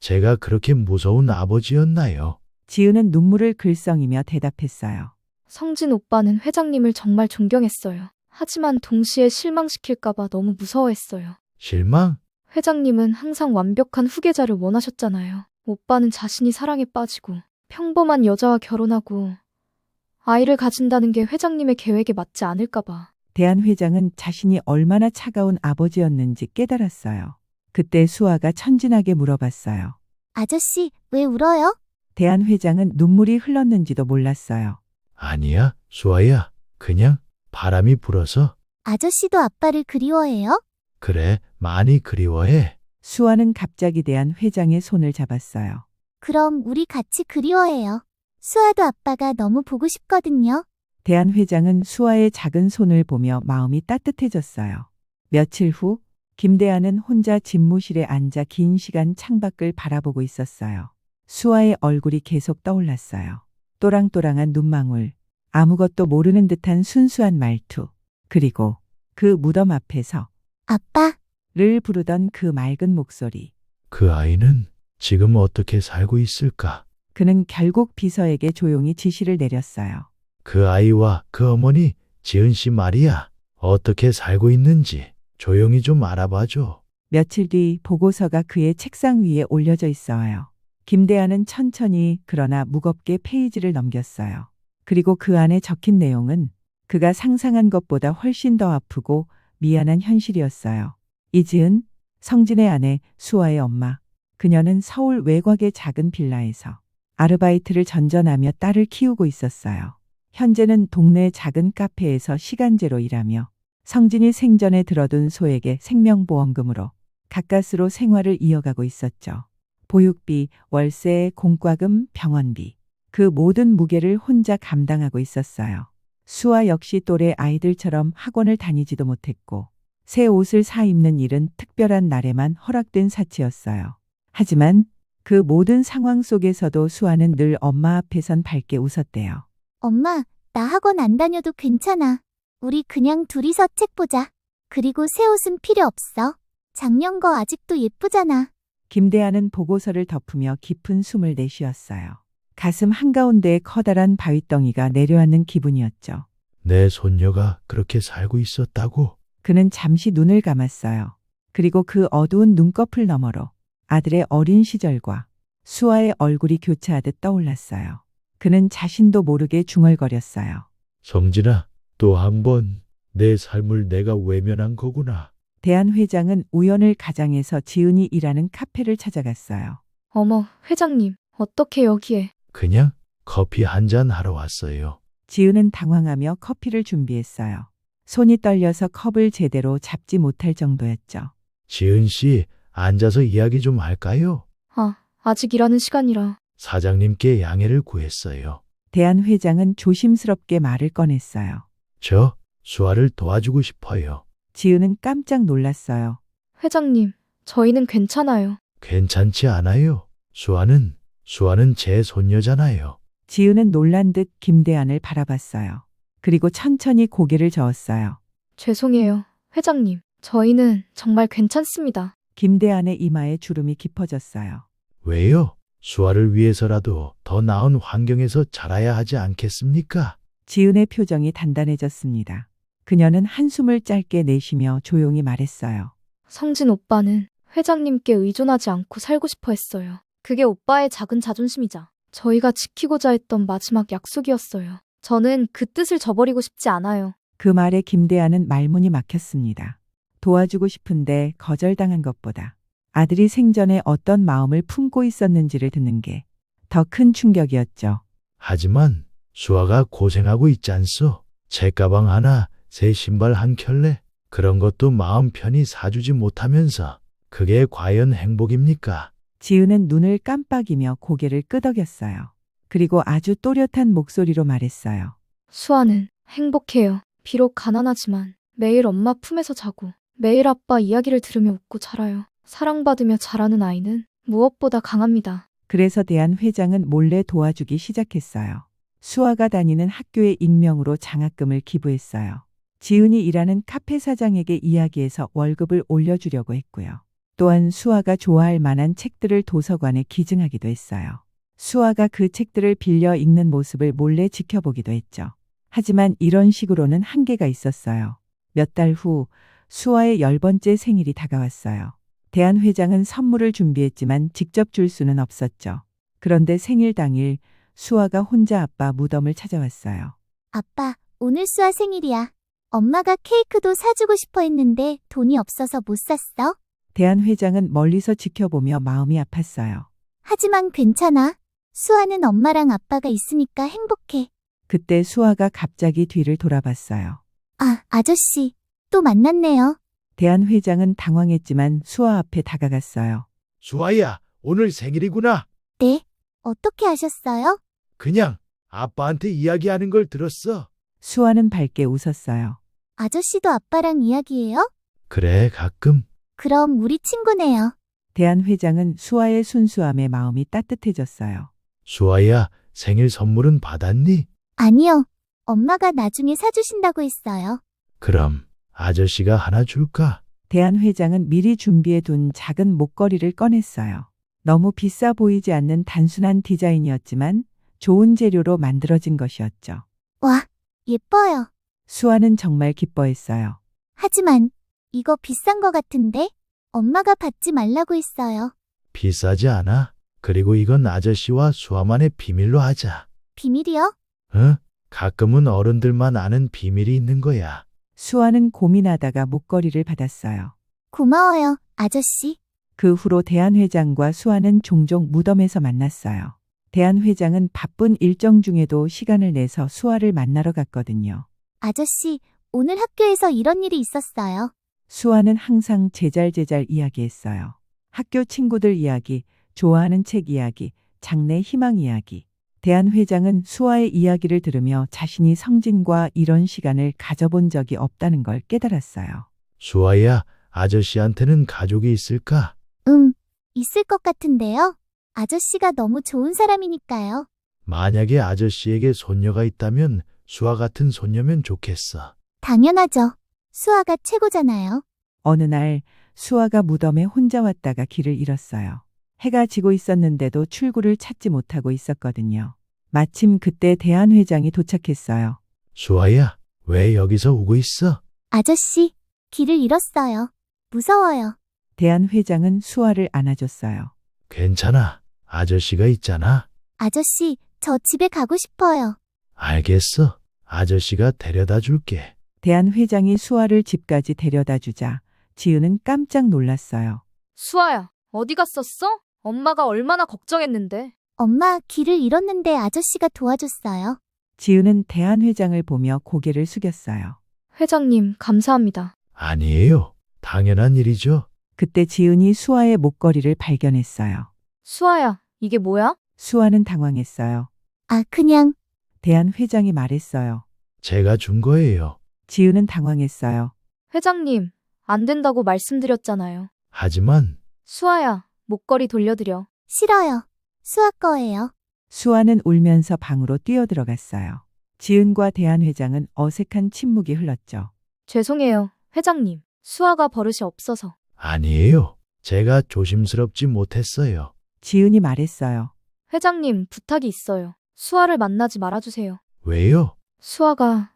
[SPEAKER 3] 제가 그렇게 무서운 아버지였나요?
[SPEAKER 2] 지은은 눈물을 글썽이며 대답했어요.
[SPEAKER 6] 성진 오빠는 회장님을 정말 존경했어요. 하지만 동시에 실망시킬까봐 너무 무서워했어요.
[SPEAKER 3] 실망?
[SPEAKER 6] 회장님은 항상 완벽한 후계자를 원하셨잖아요. 오빠는 자신이 사랑에 빠지고 평범한 여자와 결혼하고 아이를 가진다는 게 회장님의 계획에 맞지 않을까봐.
[SPEAKER 2] 대한 회장은 자신이 얼마나 차가운 아버지였는지 깨달았어요. 그때 수아가 천진하게 물어봤어요.
[SPEAKER 1] 아저씨, 왜 울어요?
[SPEAKER 2] 대한 회장은 눈물이 흘렀는지도 몰랐어요.
[SPEAKER 3] 아니야, 수아야. 그냥 바람이 불어서.
[SPEAKER 1] 아저씨도 아빠를 그리워해요?
[SPEAKER 3] 그래, 많이 그리워해.
[SPEAKER 2] 수아는 갑자기 대한 회장의 손을 잡았어요.
[SPEAKER 1] 그럼 우리 같이 그리워해요. 수아도 아빠가 너무 보고 싶거든요.
[SPEAKER 2] 대한 회장은 수아의 작은 손을 보며 마음이 따뜻해졌어요. 며칠 후 김대한은 혼자 집무실에 앉아 긴 시간 창밖을 바라보고 있었어요. 수아의 얼굴이 계속 떠올랐어요. 또랑또랑한 눈망울, 아무것도 모르는 듯한 순수한 말투, 그리고 그 무덤 앞에서
[SPEAKER 1] 아빠를
[SPEAKER 2] 부르던 그 맑은 목소리.
[SPEAKER 3] 그 아이는 지금 어떻게 살고 있을까?
[SPEAKER 2] 그는 결국 비서에게 조용히 지시를 내렸어요.
[SPEAKER 3] 그 아이와 그 어머니, 지은 씨 말이야. 어떻게 살고 있는지 조용히 좀 알아봐줘.
[SPEAKER 2] 며칠 뒤 보고서가 그의 책상 위에 올려져 있어요. 김대한은 천천히 그러나 무겁게 페이지를 넘겼어요. 그리고 그 안에 적힌 내용은 그가 상상한 것보다 훨씬 더 아프고 미안한 현실이었어요. 이지은, 성진의 아내, 수아의 엄마. 그녀는 서울 외곽의 작은 빌라에서 아르바이트를 전전하며 딸을 키우고 있었어요. 현재는 동네 작은 카페에서 시간제로 일하며 성진이 생전에 들어둔 소에게 생명보험금으로 가까스로 생활을 이어가고 있었죠. 보육비, 월세, 공과금, 병원비. 그 모든 무게를 혼자 감당하고 있었어요. 수아 역시 또래 아이들처럼 학원을 다니지도 못했고 새 옷을 사 입는 일은 특별한 날에만 허락된 사치였어요. 하지만 그 모든 상황 속에서도 수아는 늘 엄마 앞에선 밝게 웃었대요.
[SPEAKER 1] 엄마, 나 학원 안 다녀도 괜찮아. 우리 그냥 둘이서 책 보자. 그리고 새 옷은 필요 없어. 작년 거 아직도 예쁘잖아.
[SPEAKER 2] 김대한은 보고서를 덮으며 깊은 숨을 내쉬었어요. 가슴 한가운데에 커다란 바위덩이가 내려앉는 기분이었죠.
[SPEAKER 3] 내 손녀가 그렇게 살고 있었다고?
[SPEAKER 2] 그는 잠시 눈을 감았어요. 그리고 그 어두운 눈꺼풀 너머로 아들의 어린 시절과 수아의 얼굴이 교차하듯 떠올랐어요. 그는 자신도 모르게 중얼거렸어요.
[SPEAKER 3] 성진아, 또 한 번 내 삶을 내가 외면한 거구나.
[SPEAKER 2] 대한 회장은 우연을 가장해서 지은이 일하는 카페를 찾아갔어요.
[SPEAKER 6] 어머, 회장님, 어떻게 여기에?
[SPEAKER 3] 그냥 커피 한 잔 하러 왔어요.
[SPEAKER 2] 지은은 당황하며 커피를 준비했어요. 손이 떨려서 컵을 제대로 잡지 못할 정도였죠.
[SPEAKER 3] 지은 씨, 앉아서 이야기 좀 할까요?
[SPEAKER 6] 아직 일하는 시간이라.
[SPEAKER 3] 사장님께 양해를 구했어요.
[SPEAKER 2] 대한 회장은 조심스럽게 말을 꺼냈어요.
[SPEAKER 3] 저 수아를 도와주고 싶어요.
[SPEAKER 2] 지은은 깜짝 놀랐어요.
[SPEAKER 6] 회장님, 저희는 괜찮아요.
[SPEAKER 3] 괜찮지 않아요? 수아는 제 손녀잖아요.
[SPEAKER 2] 지은은 놀란 듯 김대한을 바라봤어요. 그리고 천천히 고개를 저었어요.
[SPEAKER 6] 죄송해요, 회장님. 저희는 정말 괜찮습니다.
[SPEAKER 2] 김대한의 이마에 주름이 깊어졌어요.
[SPEAKER 3] 왜요? 수아를 위해서라도 더 나은 환경에서 자라야 하지 않겠습니까?
[SPEAKER 2] 지은의 표정이 단단해졌습니다. 그녀는 한숨을 짧게 내쉬며 조용히 말했어요.
[SPEAKER 6] 성진 오빠는 회장님께 의존하지 않고 살고 싶어 했어요. 그게 오빠의 작은 자존심이자 저희가 지키고자 했던 마지막 약속이었어요. 저는 그 뜻을 저버리고 싶지 않아요.
[SPEAKER 2] 그 말에 김대한은 말문이 막혔습니다. 도와주고 싶은데 거절당한 것보다 아들이 생전에 어떤 마음을 품고 있었는지를 듣는 게 더 큰 충격이었죠.
[SPEAKER 3] 하지만 수아가 고생하고 있지 않소? 책가방 하나, 새 신발 한 켤레? 그런 것도 마음 편히 사주지 못하면서 그게 과연 행복입니까?
[SPEAKER 2] 지은은 눈을 깜빡이며 고개를 끄덕였어요. 그리고 아주 또렷한 목소리로 말했어요.
[SPEAKER 6] 수아는 행복해요. 비록 가난하지만 매일 엄마 품에서 자고 매일 아빠 이야기를 들으며 웃고 자라요. 사랑받으며 자라는 아이는 무엇보다 강합니다.
[SPEAKER 2] 그래서 대한 회장은 몰래 도와주기 시작했어요. 수아가 다니는 학교의 익명으로 장학금을 기부했어요. 지은이 일하는 카페 사장에게 이야기해서 월급을 올려주려고 했고요. 또한 수아가 좋아할 만한 책들을 도서관에 기증하기도 했어요. 수아가 그 책들을 빌려 읽는 모습을 몰래 지켜보기도 했죠. 하지만 이런 식으로는 한계가 있었어요. 몇 달 후 수아의 10번째 생일이 다가왔어요. 대한 회장은 선물을 준비했지만 직접 줄 수는 없었죠. 그런데 생일 당일 수아가 혼자 아빠 무덤을 찾아왔어요.
[SPEAKER 1] 아빠, 오늘 수아 생일이야. 엄마가 케이크도 사주고 싶어 했는데 돈이 없어서 못 샀어.
[SPEAKER 2] 대한 회장은 멀리서 지켜보며 마음이 아팠어요.
[SPEAKER 1] 하지만 괜찮아. 수아는 엄마랑 아빠가 있으니까 행복해.
[SPEAKER 2] 그때 수아가 갑자기 뒤를 돌아봤어요.
[SPEAKER 1] 아, 아저씨. 또 만났네요.
[SPEAKER 2] 대한 회장은 당황했지만 수아 앞에 다가갔어요.
[SPEAKER 3] 수아야, 오늘 생일이구나.
[SPEAKER 1] 네. 어떻게 아셨어요?
[SPEAKER 3] 그냥 아빠한테 이야기하는 걸 들었어.
[SPEAKER 2] 수아는 밝게 웃었어요.
[SPEAKER 1] 아저씨도 아빠랑 이야기해요?
[SPEAKER 3] 그래, 가끔.
[SPEAKER 1] 그럼 우리 친구네요.
[SPEAKER 2] 대한 회장은 수아의 순수함에 마음이 따뜻해졌어요.
[SPEAKER 3] 수아야, 생일 선물은 받았니?
[SPEAKER 1] 아니요. 엄마가 나중에 사주신다고 했어요.
[SPEAKER 3] 그럼 아저씨가 하나 줄까?
[SPEAKER 2] 대한 회장은 미리 준비해둔 작은 목걸이를 꺼냈어요. 너무 비싸 보이지 않는 단순한 디자인이었지만 좋은 재료로 만들어진 것이었죠.
[SPEAKER 1] 와, 예뻐요.
[SPEAKER 2] 수아는 정말 기뻐했어요.
[SPEAKER 1] 하지만 이거 비싼 거 같은데? 엄마가 받지 말라고 했어요.
[SPEAKER 3] 비싸지 않아. 그리고 이건 아저씨와 수아만의 비밀로 하자.
[SPEAKER 1] 비밀이요?
[SPEAKER 3] 응? 가끔은 어른들만 아는 비밀이 있는 거야.
[SPEAKER 2] 수아는 고민하다가 목걸이를 받았어요.
[SPEAKER 1] 고마워요, 아저씨.
[SPEAKER 2] 그 후로 대한 회장과 수아는 종종 무덤에서 만났어요. 대한 회장은 바쁜 일정 중에도 시간을 내서 수아를 만나러 갔거든요.
[SPEAKER 1] 아저씨, 오늘 학교에서 이런 일이 있었어요.
[SPEAKER 2] 수아는 항상 제잘제잘 이야기했어요. 학교 친구들 이야기, 좋아하는 책 이야기, 장래 희망 이야기. 대한 회장은 수아의 이야기를 들으며 자신이 성진과 이런 시간을 가져본 적이 없다는 걸 깨달았어요.
[SPEAKER 3] 수아야, 아저씨한테는 가족이 있을까?
[SPEAKER 1] 있을 것 같은데요. 아저씨가 너무 좋은 사람이니까요.
[SPEAKER 3] 만약에 아저씨에게 손녀가 있다면 수아 같은 손녀면 좋겠어.
[SPEAKER 1] 당연하죠. 수아가 최고잖아요.
[SPEAKER 2] 어느 날 수아가 무덤에 혼자 왔다가 길을 잃었어요. 해가 지고 있었는데도 출구를 찾지 못하고 있었거든요. 마침 그때 대한 회장이 도착했어요.
[SPEAKER 3] 수아야, 왜 여기서 오고 있어?
[SPEAKER 1] 아저씨, 길을 잃었어요. 무서워요.
[SPEAKER 2] 대한 회장은 수아를 안아줬어요.
[SPEAKER 3] 괜찮아. 아저씨가 있잖아.
[SPEAKER 1] 아저씨, 저 집에 가고 싶어요.
[SPEAKER 3] 알겠어. 아저씨가 데려다 줄게.
[SPEAKER 2] 대한 회장이 수아를 집까지 데려다 주자 지은은 깜짝 놀랐어요.
[SPEAKER 6] 수아야, 어디 갔었어? 엄마가 얼마나 걱정했는데.
[SPEAKER 1] 엄마, 길을 잃었는데 아저씨가 도와줬어요.
[SPEAKER 2] 지은은 대한 회장을 보며 고개를 숙였어요.
[SPEAKER 6] 회장님, 감사합니다.
[SPEAKER 3] 아니에요. 당연한 일이죠.
[SPEAKER 2] 그때 지은이 수아의 목걸이를 발견했어요.
[SPEAKER 6] 수아야, 이게 뭐야?
[SPEAKER 2] 수아는 당황했어요.
[SPEAKER 1] 아, 그냥
[SPEAKER 2] 대한 회장이 말했어요.
[SPEAKER 3] 제가 준 거예요.
[SPEAKER 2] 지은은 당황했어요.
[SPEAKER 6] 회장님, 안 된다고 말씀드렸잖아요.
[SPEAKER 3] 하지만
[SPEAKER 6] 수아야, 목걸이 돌려드려.
[SPEAKER 1] 싫어요. 수아 거예요.
[SPEAKER 2] 수아는 울면서 방으로 뛰어들어갔어요. 지은과 대한 회장은 어색한 침묵이 흘렀죠.
[SPEAKER 6] 죄송해요, 회장님. 수아가 버릇이 없어서.
[SPEAKER 3] 아니에요. 제가 조심스럽지 못했어요.
[SPEAKER 2] 지은이 말했어요.
[SPEAKER 6] 회장님, 부탁이 있어요. 수아를 만나지 말아주세요.
[SPEAKER 3] 왜요?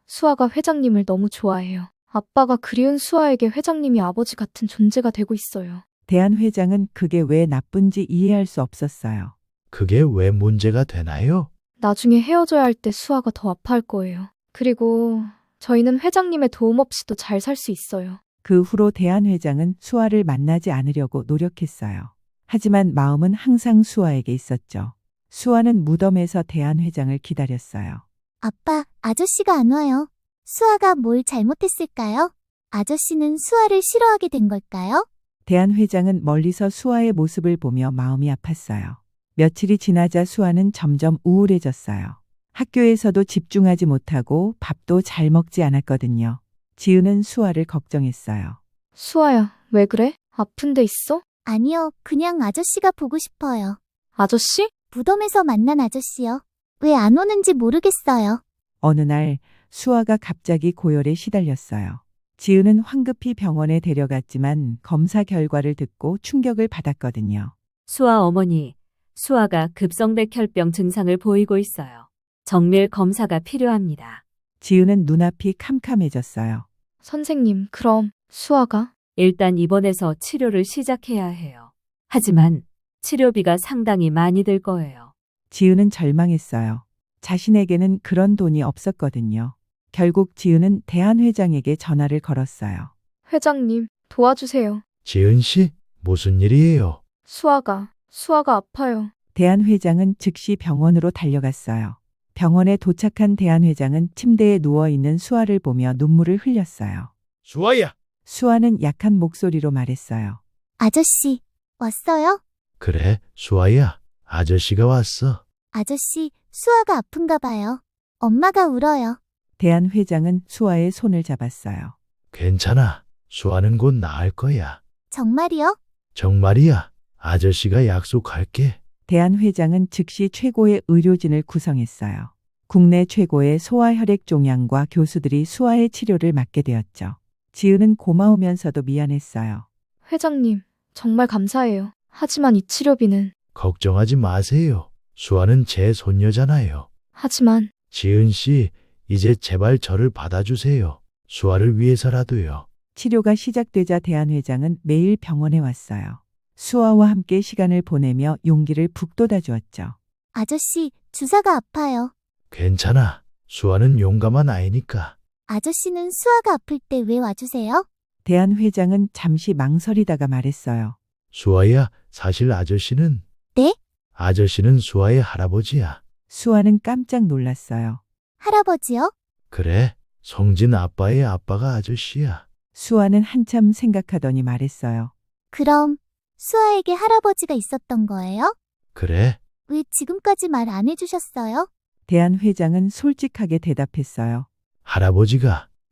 [SPEAKER 6] 수아가 회장님을 너무 좋아해요. 아빠가 그리운 수아에게 회장님이 아버지 같은 존재가 되고 있어요.
[SPEAKER 2] 대한 회장은 그게 왜 나쁜지 이해할 수 없었어요.
[SPEAKER 3] 그게 왜 문제가 되나요?
[SPEAKER 6] 나중에 헤어져야 할 때 수아가 더 아파할 거예요. 그리고 저희는 회장님의 도움 없이도 잘 살 수 있어요.
[SPEAKER 2] 그 후로 대한 회장은 수아를 만나지 않으려고 노력했어요. 하지만 마음은 항상 수아에게 있었죠. 수아는 무덤에서 대한 회장을 기다렸어요.
[SPEAKER 1] 아빠, 아저씨가 안 와요. 수아가 뭘 잘못했을까요? 아저씨는 수아를 싫어하게 된 걸까요?
[SPEAKER 2] 대한 회장은 멀리서 수아의 모습을 보며 마음이 아팠어요. 며칠이 지나자 수아는 점점 우울해졌어요. 학교에서도 집중하지 못하고 밥도 잘 먹지 않았거든요. 지은은 수아를 걱정했어요.
[SPEAKER 6] 수아야, 왜 그래? 아픈 데 있어?
[SPEAKER 1] 아니요, 그냥 아저씨가 보고 싶어요.
[SPEAKER 6] 아저씨?
[SPEAKER 1] 무덤에서 만난 아저씨요. 왜 안 오는지 모르겠어요.
[SPEAKER 2] 어느 날 수아가 갑자기 고열에 시달렸어요. 지은은 황급히 병원에 데려갔지만 검사 결과를 듣고 충격을 받았거든요.
[SPEAKER 7] 수아 어머니, 수아가 급성백혈병 증상을 보이고 있어요. 정밀 검사가 필요합니다.
[SPEAKER 2] 지은은 눈앞이 캄캄해졌어요.
[SPEAKER 6] 선생님, 그럼 수아가?
[SPEAKER 7] 일단 입원해서 치료를 시작해야 해요. 하지만 치료비가 상당히 많이 들 거예요.
[SPEAKER 2] 지은은 절망했어요. 자신에게는 그런 돈이 없었거든요. 결국 지은은 대한 회장에게 전화를 걸었어요.
[SPEAKER 6] 회장님, 도와주세요.
[SPEAKER 3] 지은 씨, 무슨 일이에요?
[SPEAKER 6] 수아가 아파요.
[SPEAKER 2] 대한 회장은 즉시 병원으로 달려갔어요. 병원에 도착한 대한 회장은 침대에 누워있는 수아를 보며 눈물을 흘렸어요.
[SPEAKER 3] 수아야.
[SPEAKER 2] 수아는 약한 목소리로 말했어요.
[SPEAKER 1] 아저씨, 왔어요?
[SPEAKER 3] 그래, 수아야. 아저씨가 왔어.
[SPEAKER 1] 아저씨, 수아가 아픈가 봐요. 엄마가 울어요.
[SPEAKER 2] 대한 회장은 수아의 손을 잡았어요.
[SPEAKER 3] 괜찮아. 수아는 곧 나을 거야.
[SPEAKER 1] 정말이요?
[SPEAKER 3] 정말이야. 아저씨가 약속할게.
[SPEAKER 2] 대한 회장은 즉시 최고의 의료진을 구성했어요. 국내 최고의 소아혈액 종양과 교수들이 수아의 치료를 맡게 되었죠. 지은은 고마우면서도 미안했어요.
[SPEAKER 6] 회장님, 정말 감사해요. 하지만 이 치료비는.
[SPEAKER 3] 걱정하지 마세요. 수아는 제 손녀잖아요.
[SPEAKER 6] 하지만
[SPEAKER 3] 지은 씨, 이제 제발 저를 받아주세요. 수아를 위해서라도요.
[SPEAKER 2] 치료가 시작되자 대한 회장은 매일 병원에 왔어요. 수아와 함께 시간을 보내며 용기를 북돋아 주었죠.
[SPEAKER 1] 아저씨, 주사가 아파요.
[SPEAKER 3] 괜찮아. 수아는 용감한 아이니까.
[SPEAKER 1] 아저씨는 수아가 아플 때 왜 와주세요?
[SPEAKER 2] 대한 회장은 잠시 망설이다가 말했어요.
[SPEAKER 3] 수아야, 사실 아저씨는...
[SPEAKER 1] 네?
[SPEAKER 3] 아저씨는 수아의 할아버지야.
[SPEAKER 2] 수아는 깜짝 놀랐어요.
[SPEAKER 1] 할아버지요?
[SPEAKER 3] 그래, 성진 아빠의 아빠가 아저씨야.
[SPEAKER 2] 수아는 한참 생각하더니 말했어요.
[SPEAKER 1] 그럼 수아에게 할아버지가 있었던 거예요?
[SPEAKER 3] 그래,
[SPEAKER 1] 왜 지금까지 말 안 해주셨어요?
[SPEAKER 2] 대한 회장은 솔직하게 대답했어요.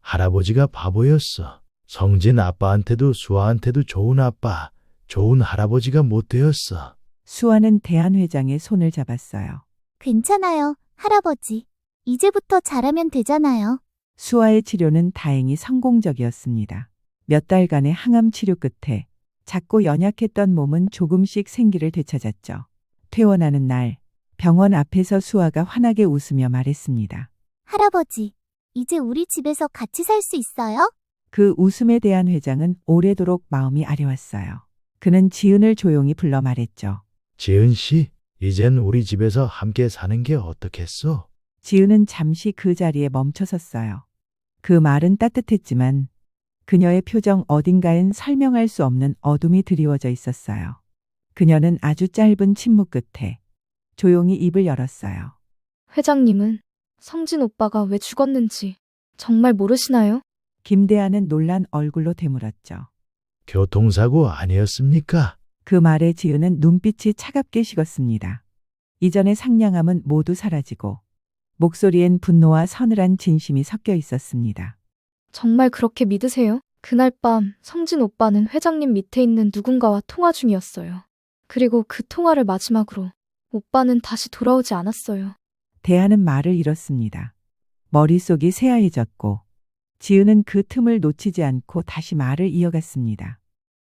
[SPEAKER 3] 할아버지가 바보였어. 성진 아빠한테도 수아한테도 좋은 아빠, 좋은 할아버지가 못 되었어.
[SPEAKER 2] 수아는 대한 회장의 손을 잡았어요.
[SPEAKER 1] 괜찮아요, 할아버지. 이제부터 잘하면 되잖아요.
[SPEAKER 2] 수아의 치료는 다행히 성공적이었습니다. 몇 달간의 항암 치료 끝에 작고 연약했던 몸은 조금씩 생기를 되찾았죠. 퇴원하는 날, 병원 앞에서 수아가 환하게 웃으며 말했습니다.
[SPEAKER 1] 할아버지, 이제 우리 집에서 같이 살 수 있어요?
[SPEAKER 2] 그 웃음에 대한 회장은 오래도록 마음이 아려왔어요. 그는 지은을 조용히 불러 말했죠.
[SPEAKER 3] 지은 씨, 이젠 우리 집에서 함께 사는 게 어떻겠어?
[SPEAKER 2] 지은은 잠시 그 자리에 멈춰섰어요. 그 말은 따뜻했지만 그녀의 표정 어딘가엔 설명할 수 없는 어둠이 드리워져 있었어요. 그녀는 아주 짧은 침묵 끝에 조용히 입을 열었어요.
[SPEAKER 6] 회장님은 성진 오빠가 왜 죽었는지 정말 모르시나요?
[SPEAKER 2] 김대하는 놀란 얼굴로 되물었죠.
[SPEAKER 3] 교통사고 아니었습니까?
[SPEAKER 2] 그 말에 지은은 눈빛이 차갑게 식었습니다. 이전의 상냥함은 모두 사라지고 목소리엔 분노와 서늘한 진심이 섞여 있었습니다.
[SPEAKER 6] 정말 그렇게 믿으세요? 그날 밤 성진 오빠는 회장님 밑에 있는 누군가와 통화 중이었어요. 그리고 그 통화를 마지막으로 오빠는 다시 돌아오지 않았어요.
[SPEAKER 2] 대하는 말을 잃었습니다. 머릿속이 새하얘졌고 지은은 그 틈을 놓치지 않고 다시 말을 이어갔습니다.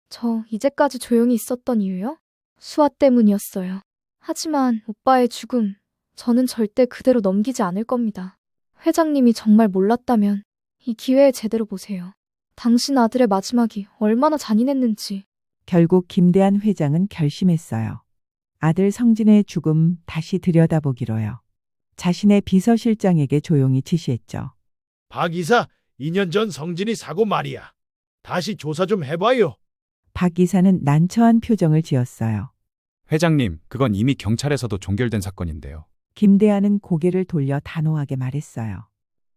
[SPEAKER 6] 저 이제까지 조용히 있었던 이유요? 수아 때문이었어요. 하지만 오빠의 죽음, 저는 절대 그대로 넘기지 않을 겁니다. 회장님이 정말 몰랐다면 이 기회에 제대로 보세요. 당신 아들의 마지막이 얼마나 잔인했는지.
[SPEAKER 2] 결국 김대한 회장은 결심했어요. 아들 성진의 죽음 다시 들여다보기로요. 자신의 비서실장에게 조용히 지시했죠.
[SPEAKER 3] 박 이사, 2년 전 성진이 사고 말이야. 다시 조사 좀 해봐요.
[SPEAKER 2] 박 이사는 난처한 표정을 지었어요.
[SPEAKER 5] 회장님, 그건 이미 경찰에서도 종결된 사건인데요.
[SPEAKER 2] 김대하는 고개를 돌려 단호하게 말했어요.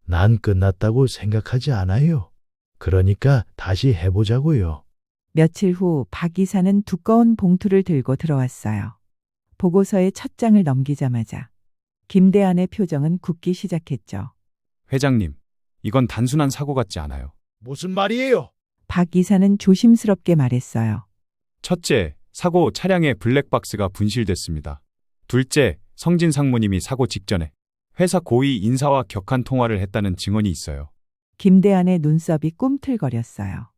[SPEAKER 3] 난 끝났다고 생각하지 않아요. 그러니까 다시 해보자고요.
[SPEAKER 2] 며칠 후 박 이사는 두꺼운 봉투를 들고 들어왔어요. 보고서의 첫 장을 넘기자마자 김대한의 표정은 굳기 시작했죠.
[SPEAKER 5] 회장님, 이건 단순한 사고 같지 않아요.
[SPEAKER 3] 무슨 말이에요?
[SPEAKER 2] 박 이사는 조심스럽게 말했어요.
[SPEAKER 5] 첫째, 사고 차량에 블랙박스가 분실됐습니다. 둘째, 성진 상무님이 사고 직전에 회사 고위 인사와 격한 통화를 했다는 증언이 있어요.
[SPEAKER 2] 김대한의 눈썹이 꿈틀거렸어요.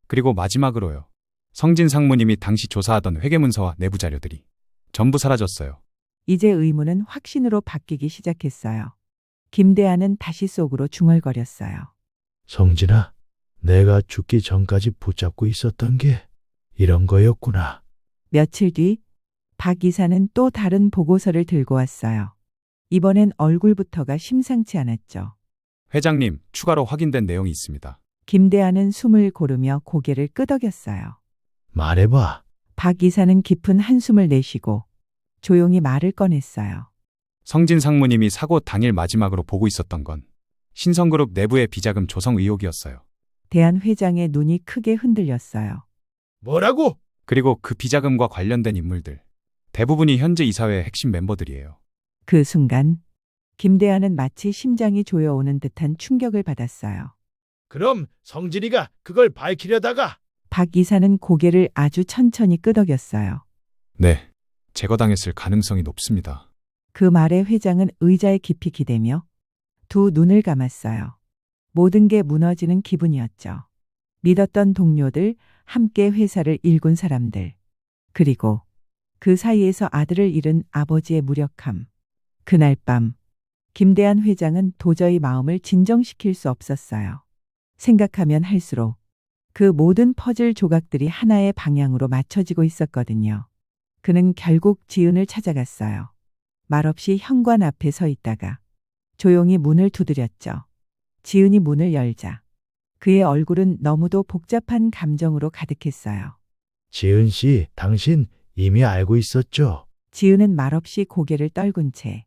[SPEAKER 5] 그리고 마지막으로요. 성진 상무님이 당시 조사하던 회계문서와 내부 자료들이 전부 사라졌어요.
[SPEAKER 2] 이제 의문은 확신으로 바뀌기 시작했어요. 김대한은 다시 속으로 중얼거렸어요.
[SPEAKER 3] 성진아, 내가 죽기 전까지 붙잡고 있었던 게 이런 거였구나.
[SPEAKER 2] 며칠 뒤 박 이사는 또 다른 보고서를 들고 왔어요. 이번엔 얼굴부터가 심상치 않았죠.
[SPEAKER 5] 회장님, 추가로 확인된 내용이 있습니다.
[SPEAKER 2] 김대한은 숨을 고르며 고개를 끄덕였어요.
[SPEAKER 3] 말해봐.
[SPEAKER 2] 박 이사는 깊은 한숨을 내쉬고 조용히 말을 꺼냈어요.
[SPEAKER 5] 성진 상무님이 사고 당일 마지막으로 보고 있었던 건 신성그룹 내부의 비자금 조성 의혹이었어요.
[SPEAKER 2] 대한 회장의 눈이 크게 흔들렸어요.
[SPEAKER 3] 뭐라고?
[SPEAKER 5] 그리고 그 비자금과 관련된 인물들 대부분이 현재 이사회의 핵심 멤버들이에요.
[SPEAKER 2] 그 순간 김대한은 마치 심장이 조여오는 듯한 충격을 받았어요.
[SPEAKER 3] 그럼 성진이가 그걸 밝히려다가
[SPEAKER 2] 박 이사는 고개를 아주 천천히 끄덕였어요.
[SPEAKER 5] 네, 제거당했을 가능성이 높습니다.
[SPEAKER 2] 그 말에 회장은 의자에 깊이 기대며 두 눈을 감았어요. 모든 게 무너지는 기분이었죠. 믿었던 동료들, 함께 회사를 일군 사람들, 그리고 그 사이에서 아들을 잃은 아버지의 무력함. 그날 밤 김대한 회장은 도저히 마음을 진정시킬 수 없었어요. 생각하면 할수록 그 모든 퍼즐 조각들이 하나의 방향으로 맞춰지고 있었거든요. 그는 결국 지은을 찾아갔어요. 말없이 현관 앞에 서 있다가 조용히 문을 두드렸죠. 지은이 문을 열자 그의 얼굴은 너무도 복잡한 감정으로 가득했어요.
[SPEAKER 3] 지은 씨, 당신 이미 알고 있었죠?
[SPEAKER 2] 지은은 말없이 고개를 떨군 채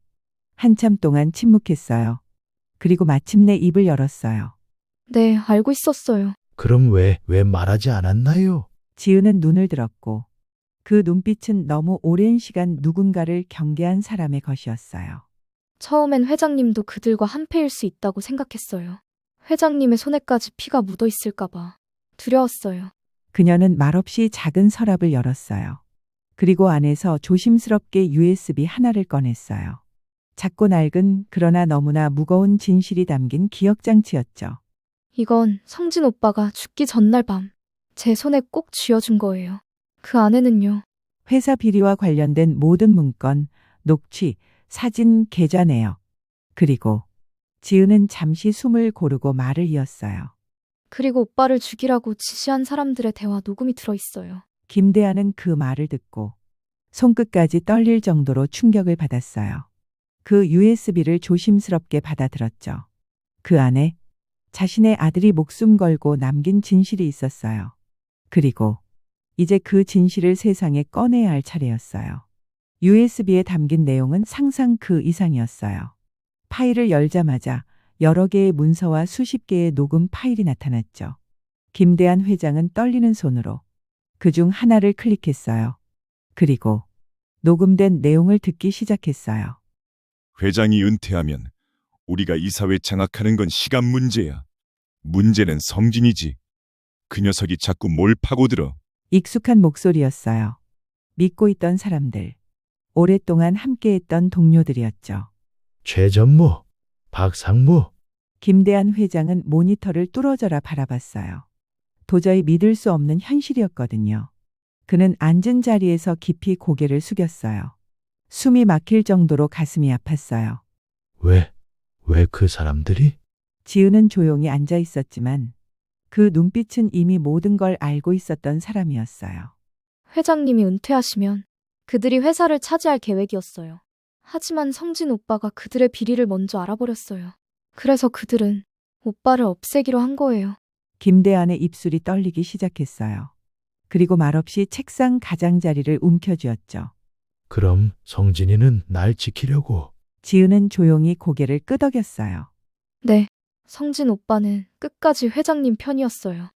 [SPEAKER 2] 한참 동안 침묵했어요. 그리고 마침내 입을 열었어요.
[SPEAKER 6] 네, 알고 있었어요.
[SPEAKER 3] 그럼 왜 말하지 않았나요?
[SPEAKER 2] 지은은 눈을 들었고 그 눈빛은 너무 오랜 시간 누군가를 경계한 사람의 것이었어요.
[SPEAKER 6] 처음엔 회장님도 그들과 한패일 수 있다고 생각했어요. 회장님의 손에까지 피가 묻어 있을까봐 두려웠어요.
[SPEAKER 2] 그녀는 말없이 작은 서랍을 열었어요. 그리고 안에서 조심스럽게 USB 하나를 꺼냈어요. 작고 낡은 그러나 너무나 무거운 진실이 담긴 기억장치였죠.
[SPEAKER 6] 이건 성진 오빠가 죽기 전날 밤 제 손에 꼭 쥐어준 거예요. 그 안에는요.
[SPEAKER 2] 회사 비리와 관련된 모든 문건, 녹취, 사진, 계좌 내역. 그리고 지은은 잠시 숨을 고르고 말을 이었어요.
[SPEAKER 6] 그리고 오빠를 죽이라고 지시한 사람들의 대화 녹음이 들어있어요.
[SPEAKER 2] 김대한은 그 말을 듣고 손끝까지 떨릴 정도로 충격을 받았어요. 그 USB를 조심스럽게 받아들었죠. 그 안에 자신의 아들이 목숨 걸고 남긴 진실이 있었어요. 그리고 이제 그 진실을 세상에 꺼내야 할 차례였어요. USB에 담긴 내용은 상상 그 이상이었어요. 파일을 열자마자 여러 개의 문서와 수십 개의 녹음 파일이 나타났죠. 김대한 회장은 떨리는 손으로 그중 하나를 클릭했어요. 그리고 녹음된 내용을 듣기 시작했어요.
[SPEAKER 8] 회장이 은퇴하면 우리가 이사회 장악하는 건 시간 문제야. 문제는 성진이지. 그 녀석이 자꾸 뭘 파고들어.
[SPEAKER 2] 익숙한 목소리였어요. 믿고 있던 사람들, 오랫동안 함께했던 동료들이었죠.
[SPEAKER 3] 최전무, 박상무.
[SPEAKER 2] 김대한 회장은 모니터를 뚫어져라 바라봤어요. 도저히 믿을 수 없는 현실이었거든요. 그는 앉은 자리에서 깊이 고개를 숙였어요. 숨이 막힐 정도로 가슴이 아팠어요.
[SPEAKER 3] 왜 그 사람들이?
[SPEAKER 2] 지은은 조용히 앉아 있었지만 그 눈빛은 이미 모든 걸 알고 있었던 사람이었어요.
[SPEAKER 6] 회장님이 은퇴하시면 그들이 회사를 차지할 계획이었어요. 하지만 성진 오빠가 그들의 비리를 먼저 알아버렸어요. 그래서 그들은 오빠를 없애기로 한 거예요.
[SPEAKER 2] 김대한의 입술이 떨리기 시작했어요. 그리고 말없이 책상 가장자리를 움켜쥐었죠.
[SPEAKER 3] 그럼 성진이는 날 지키려고.
[SPEAKER 2] 지은은 조용히 고개를 끄덕였어요.
[SPEAKER 6] 네, 성진 오빠는 끝까지 회장님 편이었어요.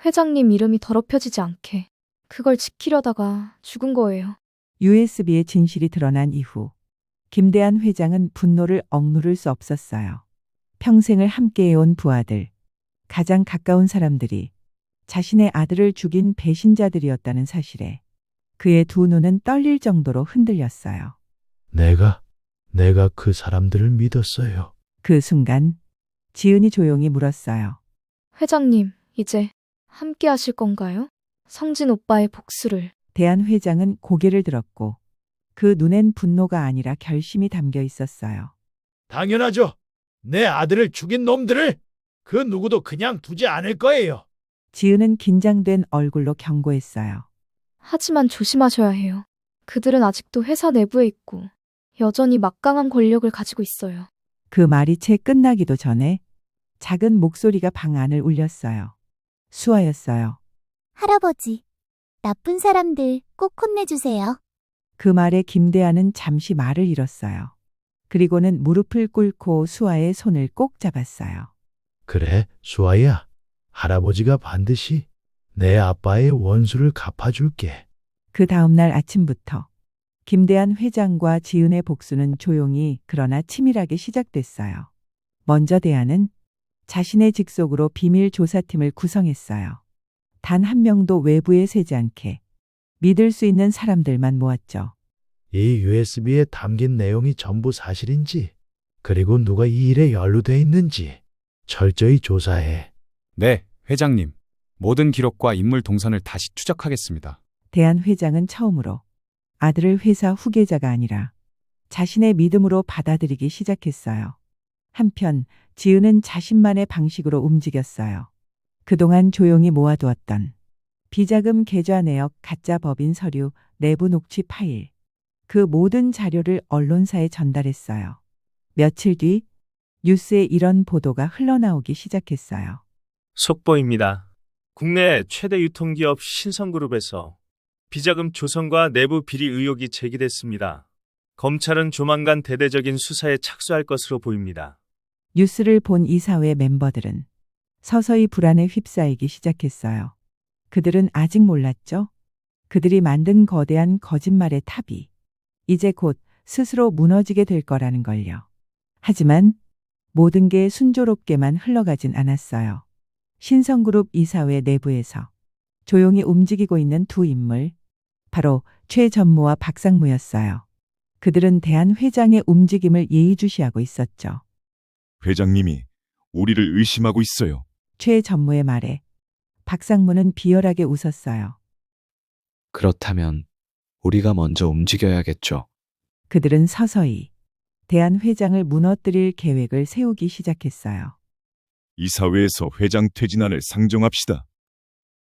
[SPEAKER 6] 회장님 이름이 더럽혀지지 않게 그걸 지키려다가 죽은 거예요.
[SPEAKER 2] USB의 진실이 드러난 이후 김대한 회장은 분노를 억누를 수 없었어요. 평생을 함께해온 부하들, 가장 가까운 사람들이 자신의 아들을 죽인 배신자들이었다는 사실에 그의 두 눈은 떨릴 정도로 흔들렸어요.
[SPEAKER 3] 내가 내가 그 사람들을 믿었어요.
[SPEAKER 2] 그 순간 지은이 조용히 물었어요.
[SPEAKER 6] 회장님, 이제 함께 하실 건가요? 성진 오빠의 복수를.
[SPEAKER 2] 대한 회장은 고개를 들었고 그 눈엔 분노가 아니라 결심이 담겨 있었어요.
[SPEAKER 3] 당연하죠. 내 아들을 죽인 놈들을 그 누구도 그냥 두지 않을 거예요.
[SPEAKER 2] 지은은 긴장된 얼굴로 경고했어요.
[SPEAKER 6] 하지만 조심하셔야 해요. 그들은 아직도 회사 내부에 있고 여전히 막강한 권력을 가지고 있어요.
[SPEAKER 2] 그 말이 채 끝나기도 전에 작은 목소리가 방 안을 울렸어요. 수아였어요.
[SPEAKER 1] 할아버지, 나쁜 사람들 꼭 혼내주세요.
[SPEAKER 2] 그 말에 김대한은 잠시 말을 잃었어요. 그리고는 무릎을 꿇고 수아의 손을 꼭 잡았어요.
[SPEAKER 3] 그래, 수아야. 할아버지가 반드시 내 아빠의 원수를 갚아줄게.
[SPEAKER 2] 그 다음날 아침부터 김대한 회장과 지은의 복수는 조용히 그러나 치밀하게 시작됐어요. 먼저 대한은 자신의 직속으로 비밀 조사팀을 구성했어요. 단 한 명도 외부에 새지 않게 믿을 수 있는 사람들만 모았죠.
[SPEAKER 3] 이 USB에 담긴 내용이 전부 사실인지, 그리고 누가 이 일에 연루돼 있는지 철저히 조사해.
[SPEAKER 5] 네, 회장님. 모든 기록과 인물 동선을 다시 추적하겠습니다.
[SPEAKER 2] 대한 회장은 처음으로 아들을 회사 후계자가 아니라 자신의 믿음으로 받아들이기 시작했어요. 한편 지은은 자신만의 방식으로 움직였어요. 그동안 조용히 모아두었던 비자금 계좌 내역, 가짜 법인 서류, 내부 녹취 파일, 그 모든 자료를 언론사에 전달했어요. 며칠 뒤 뉴스에 이런 보도가 흘러나오기 시작했어요.
[SPEAKER 9] 속보입니다. 국내 최대 유통기업 신성그룹에서 비자금 조성과 내부 비리 의혹이 제기됐습니다. 검찰은 조만간 대대적인 수사에 착수할 것으로 보입니다.
[SPEAKER 2] 뉴스를 본 이사회 멤버들은 서서히 불안에 휩싸이기 시작했어요. 그들은 아직 몰랐죠. 그들이 만든 거대한 거짓말의 탑이 이제 곧 스스로 무너지게 될 거라는 걸요. 하지만 모든 게 순조롭게만 흘러가진 않았어요. 신성그룹 이사회 내부에서 조용히 움직이고 있는 두 인물, 바로 최전무와 박상무였어요. 그들은 대한 회장의 움직임을 예의주시하고 있었죠.
[SPEAKER 8] 회장님이 우리를 의심하고 있어요.
[SPEAKER 2] 최전무의 말에 박상무는 비열하게 웃었어요.
[SPEAKER 10] 그렇다면 우리가 먼저 움직여야겠죠.
[SPEAKER 2] 그들은 서서히 대한 회장을 무너뜨릴 계획을 세우기 시작했어요.
[SPEAKER 8] 이사회에서 회장 퇴진안을 상정합시다.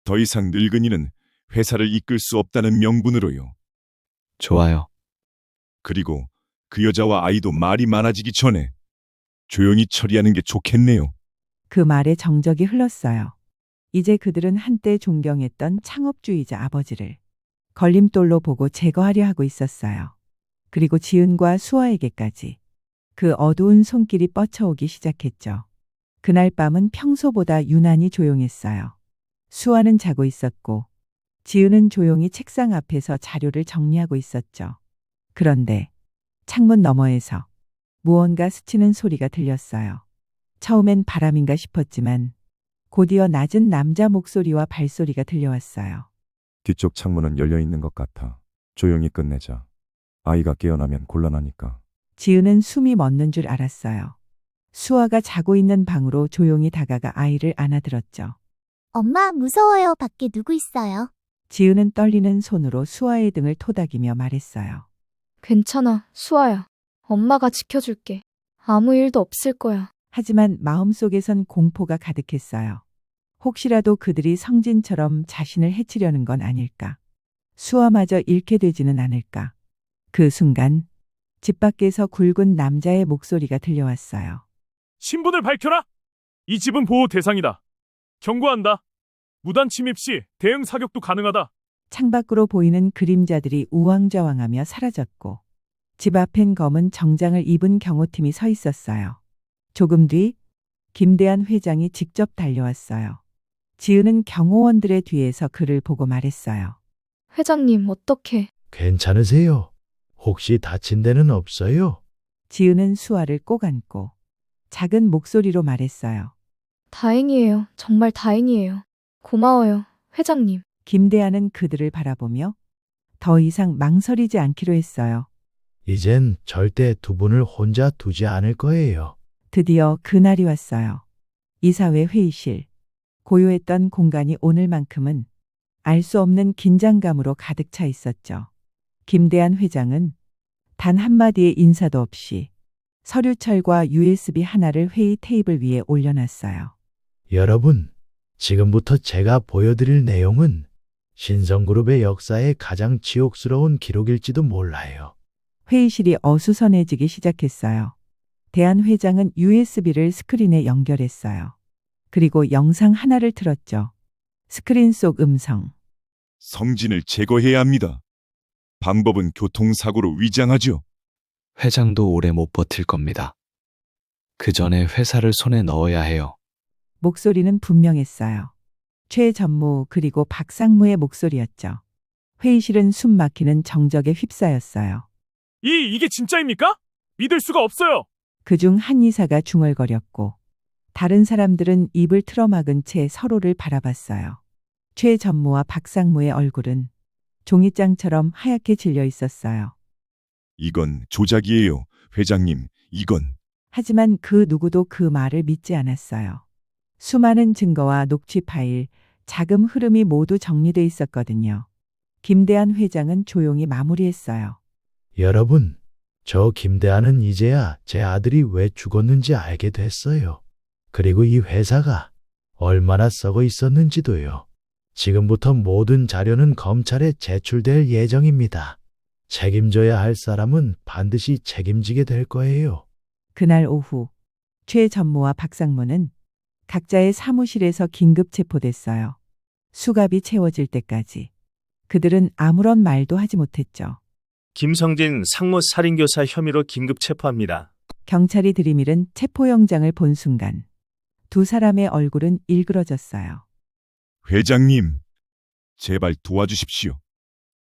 [SPEAKER 8] 더 이상 늙은이는 회사를 이끌 수 없다는 명분으로요.
[SPEAKER 10] 좋아요.
[SPEAKER 8] 그리고 그 여자와 아이도 말이 많아지기 전에 조용히 처리하는 게 좋겠네요.
[SPEAKER 2] 그 말에 정적이 흘렀어요. 이제 그들은 한때 존경했던 창업주의자 아버지를 걸림돌로 보고 제거하려 하고 있었어요. 그리고 지은과 수아에게까지 그 어두운 손길이 뻗쳐오기 시작했죠. 그날 밤은 평소보다 유난히 조용했어요. 수아는 자고 있었고 지은은 조용히 책상 앞에서 자료를 정리하고 있었죠. 그런데 창문 너머에서 무언가 스치는 소리가 들렸어요. 처음엔 바람인가 싶었지만 곧이어 낮은 남자 목소리와 발소리가 들려왔어요.
[SPEAKER 11] 뒤쪽 창문은 열려 있는 것 같아. 조용히 끝내자. 아이가 깨어나면 곤란하니까.
[SPEAKER 2] 지은은 숨이 멎는 줄 알았어요. 수아가 자고 있는 방으로 조용히 다가가 아이를 안아들었죠.
[SPEAKER 1] 엄마, 무서워요. 밖에 누구 있어요?
[SPEAKER 2] 지은은 떨리는 손으로 수아의 등을 토닥이며 말했어요.
[SPEAKER 6] 괜찮아, 수아야. 엄마가 지켜줄게. 아무 일도 없을 거야.
[SPEAKER 2] 하지만 마음속에선 공포가 가득했어요. 혹시라도 그들이 성진처럼 자신을 해치려는 건 아닐까. 수아마저 잃게 되지는 않을까. 그 순간 집 밖에서 굵은 남자의 목소리가 들려왔어요.
[SPEAKER 12] 신분을 밝혀라! 이 집은 보호 대상이다. 경고한다. 무단 침입 시 대응 사격도 가능하다.
[SPEAKER 2] 창밖으로 보이는 그림자들이 우왕좌왕하며 사라졌고 집 앞엔 검은 정장을 입은 경호팀이 서 있었어요. 조금 뒤 김대한 회장이 직접 달려왔어요. 지은은 경호원들의 뒤에서 그를 보고 말했어요.
[SPEAKER 6] 회장님, 어떻게?
[SPEAKER 3] 괜찮으세요? 혹시 다친 데는 없어요?
[SPEAKER 2] 지은은 수아를 꼭 안고 작은 목소리로 말했어요.
[SPEAKER 6] 다행이에요. 정말 다행이에요. 고마워요, 회장님.
[SPEAKER 2] 김대한은 그들을 바라보며 더 이상 망설이지 않기로 했어요.
[SPEAKER 3] 이젠 절대 두 분을 혼자 두지 않을 거예요.
[SPEAKER 2] 드디어 그날이 왔어요. 이사회 회의실. 고요했던 공간이 오늘만큼은 알 수 없는 긴장감으로 가득 차 있었죠. 김대한 회장은 단 한마디의 인사도 없이 서류철과 USB 하나를 회의 테이블 위에 올려놨어요.
[SPEAKER 3] 여러분, 지금부터 제가 보여드릴 내용은 신성그룹의 역사에 가장 치욕스러운 기록일지도 몰라요.
[SPEAKER 2] 회의실이 어수선해지기 시작했어요. 대한 회장은 USB를 스크린에 연결했어요. 그리고 영상 하나를 틀었죠. 스크린 속 음성.
[SPEAKER 8] 성진을 제거해야 합니다. 방법은 교통사고로 위장하죠.
[SPEAKER 10] 회장도 오래 못 버틸 겁니다. 그 전에 회사를 손에 넣어야 해요.
[SPEAKER 2] 목소리는 분명했어요. 최 전무 그리고 박상무의 목소리였죠. 회의실은 숨 막히는 정적에 휩싸였어요.
[SPEAKER 12] 이게 진짜입니까? 믿을 수가 없어요.
[SPEAKER 2] 그중 한 이사가 중얼거렸고 다른 사람들은 입을 틀어막은 채 서로를 바라봤어요. 최 전무와 박상무의 얼굴은 종이장처럼 하얗게 질려 있었어요.
[SPEAKER 8] 이건 조작이에요. 회장님, 이건.
[SPEAKER 2] 하지만 그 누구도 그 말을 믿지 않았어요. 수많은 증거와 녹취 파일, 자금 흐름이 모두 정리돼 있었거든요. 김대한 회장은 조용히 마무리했어요.
[SPEAKER 3] 여러분, 저 김대한은 이제야 제 아들이 왜 죽었는지 알게 됐어요. 그리고 이 회사가 얼마나 썩어 있었는지도요. 지금부터 모든 자료는 검찰에 제출될 예정입니다. 책임져야 할 사람은 반드시 책임지게 될 거예요.
[SPEAKER 2] 그날 오후 최 전무와 박상무는 각자의 사무실에서 긴급 체포됐어요. 수갑이 채워질 때까지 그들은 아무런 말도 하지 못했죠.
[SPEAKER 9] 김성진 상무 살인교사 혐의로 긴급 체포합니다.
[SPEAKER 2] 경찰이 들이밀은 체포영장을 본 순간 두 사람의 얼굴은 일그러졌어요.
[SPEAKER 8] 회장님, 제발 도와주십시오.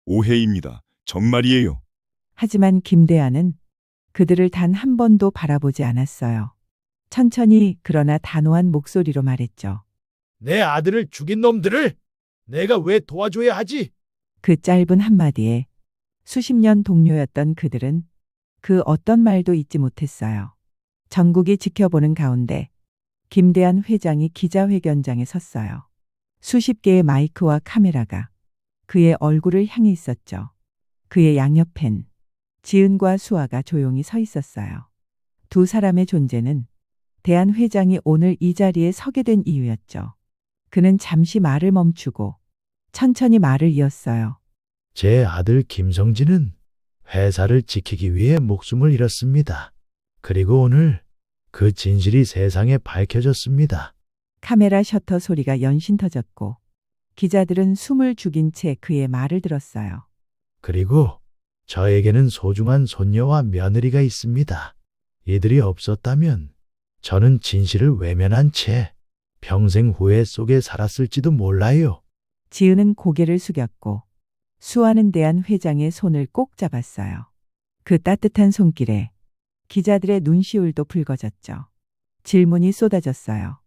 [SPEAKER 8] 오해입니다. 정말이에요.
[SPEAKER 2] 하지만 김대한은 그들을 단 한 번도 바라보지 않았어요. 천천히 그러나 단호한 목소리로 말했죠.
[SPEAKER 3] 내 아들을 죽인 놈들을 내가 왜 도와줘야 하지?
[SPEAKER 2] 그 짧은 한마디에 수십 년 동료였던 그들은 그 어떤 말도 잊지 못했어요. 전국이 지켜보는 가운데 김대한 회장이 기자회견장에 섰어요. 수십 개의 마이크와 카메라가 그의 얼굴을 향해 있었죠. 그의 양옆엔 지은과 수아가 조용히 서 있었어요. 두 사람의 존재는 대한 회장이 오늘 이 자리에 서게 된 이유였죠. 그는 잠시 말을 멈추고 천천히 말을 이었어요.
[SPEAKER 3] 제 아들 김성진은 회사를 지키기 위해 목숨을 잃었습니다. 그리고 오늘 그 진실이 세상에 밝혀졌습니다.
[SPEAKER 2] 카메라 셔터 소리가 연신 터졌고 기자들은 숨을 죽인 채 그의 말을 들었어요.
[SPEAKER 3] 그리고 저에게는 소중한 손녀와 며느리가 있습니다. 이들이 없었다면 저는 진실을 외면한 채 평생 후회 속에 살았을지도 몰라요.
[SPEAKER 2] 지은은 고개를 숙였고 수아는 대한 회장의 손을 꼭 잡았어요. 그 따뜻한 손길에 기자들의 눈시울도 붉어졌죠. 질문이 쏟아졌어요.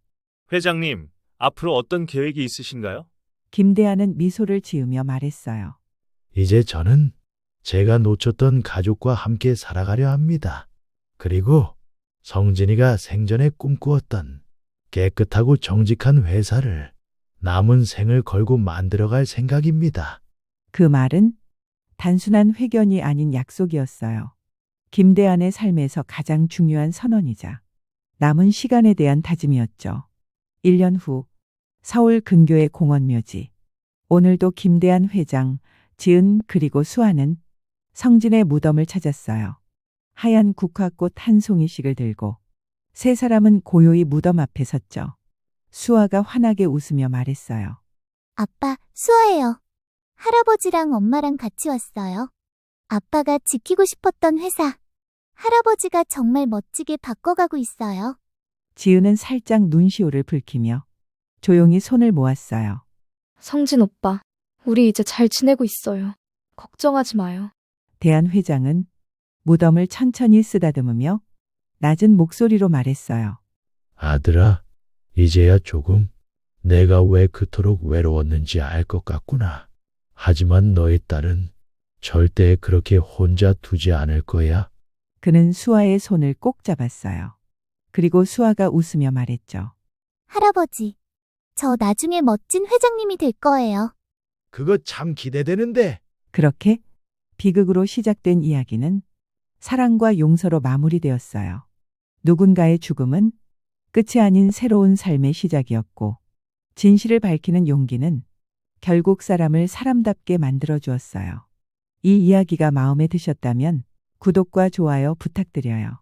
[SPEAKER 9] 회장님, 앞으로 어떤 계획이 있으신가요?
[SPEAKER 2] 김대한은 미소를 지으며 말했어요.
[SPEAKER 3] 이제 저는 제가 놓쳤던 가족과 함께 살아가려 합니다. 그리고 성진이가 생전에 꿈꾸었던 깨끗하고 정직한 회사를 남은 생을 걸고 만들어갈 생각입니다.
[SPEAKER 2] 그 말은 단순한 회견이 아닌 약속이었어요. 김대한의 삶에서 가장 중요한 선언이자 남은 시간에 대한 다짐이었죠. 1년 후 서울 근교의 공원묘지. 오늘도 김대한 회장, 지은 그리고 수아는 성진의 무덤을 찾았어요. 하얀 국화꽃 한 송이씩을 들고 세 사람은 고요히 무덤 앞에 섰죠. 수아가 환하게 웃으며 말했어요.
[SPEAKER 1] 아빠, 수아예요. 할아버지랑 엄마랑 같이 왔어요. 아빠가 지키고 싶었던 회사. 할아버지가 정말 멋지게 바꿔가고 있어요.
[SPEAKER 2] 지은은 살짝 눈시울을 붉히며 조용히 손을 모았어요.
[SPEAKER 6] 성진 오빠, 우리 이제 잘 지내고 있어요. 걱정하지 마요.
[SPEAKER 2] 대한 회장은 무덤을 천천히 쓰다듬으며 낮은 목소리로 말했어요.
[SPEAKER 3] 아들아, 이제야 조금 내가 왜 그토록 외로웠는지 알 것 같구나. 하지만 너의 딸은 절대 그렇게 혼자 두지 않을 거야.
[SPEAKER 2] 그는 수아의 손을 꼭 잡았어요. 그리고 수아가 웃으며 말했죠.
[SPEAKER 1] 할아버지, 저 나중에 멋진 회장님이 될 거예요.
[SPEAKER 3] 그거 참 기대되는데.
[SPEAKER 2] 그렇게 비극으로 시작된 이야기는 사랑과 용서로 마무리되었어요. 누군가의 죽음은 끝이 아닌 새로운 삶의 시작이었고, 진실을 밝히는 용기는 결국 사람을 사람답게 만들어 주었어요. 이 이야기가 마음에 드셨다면 구독과 좋아요 부탁드려요.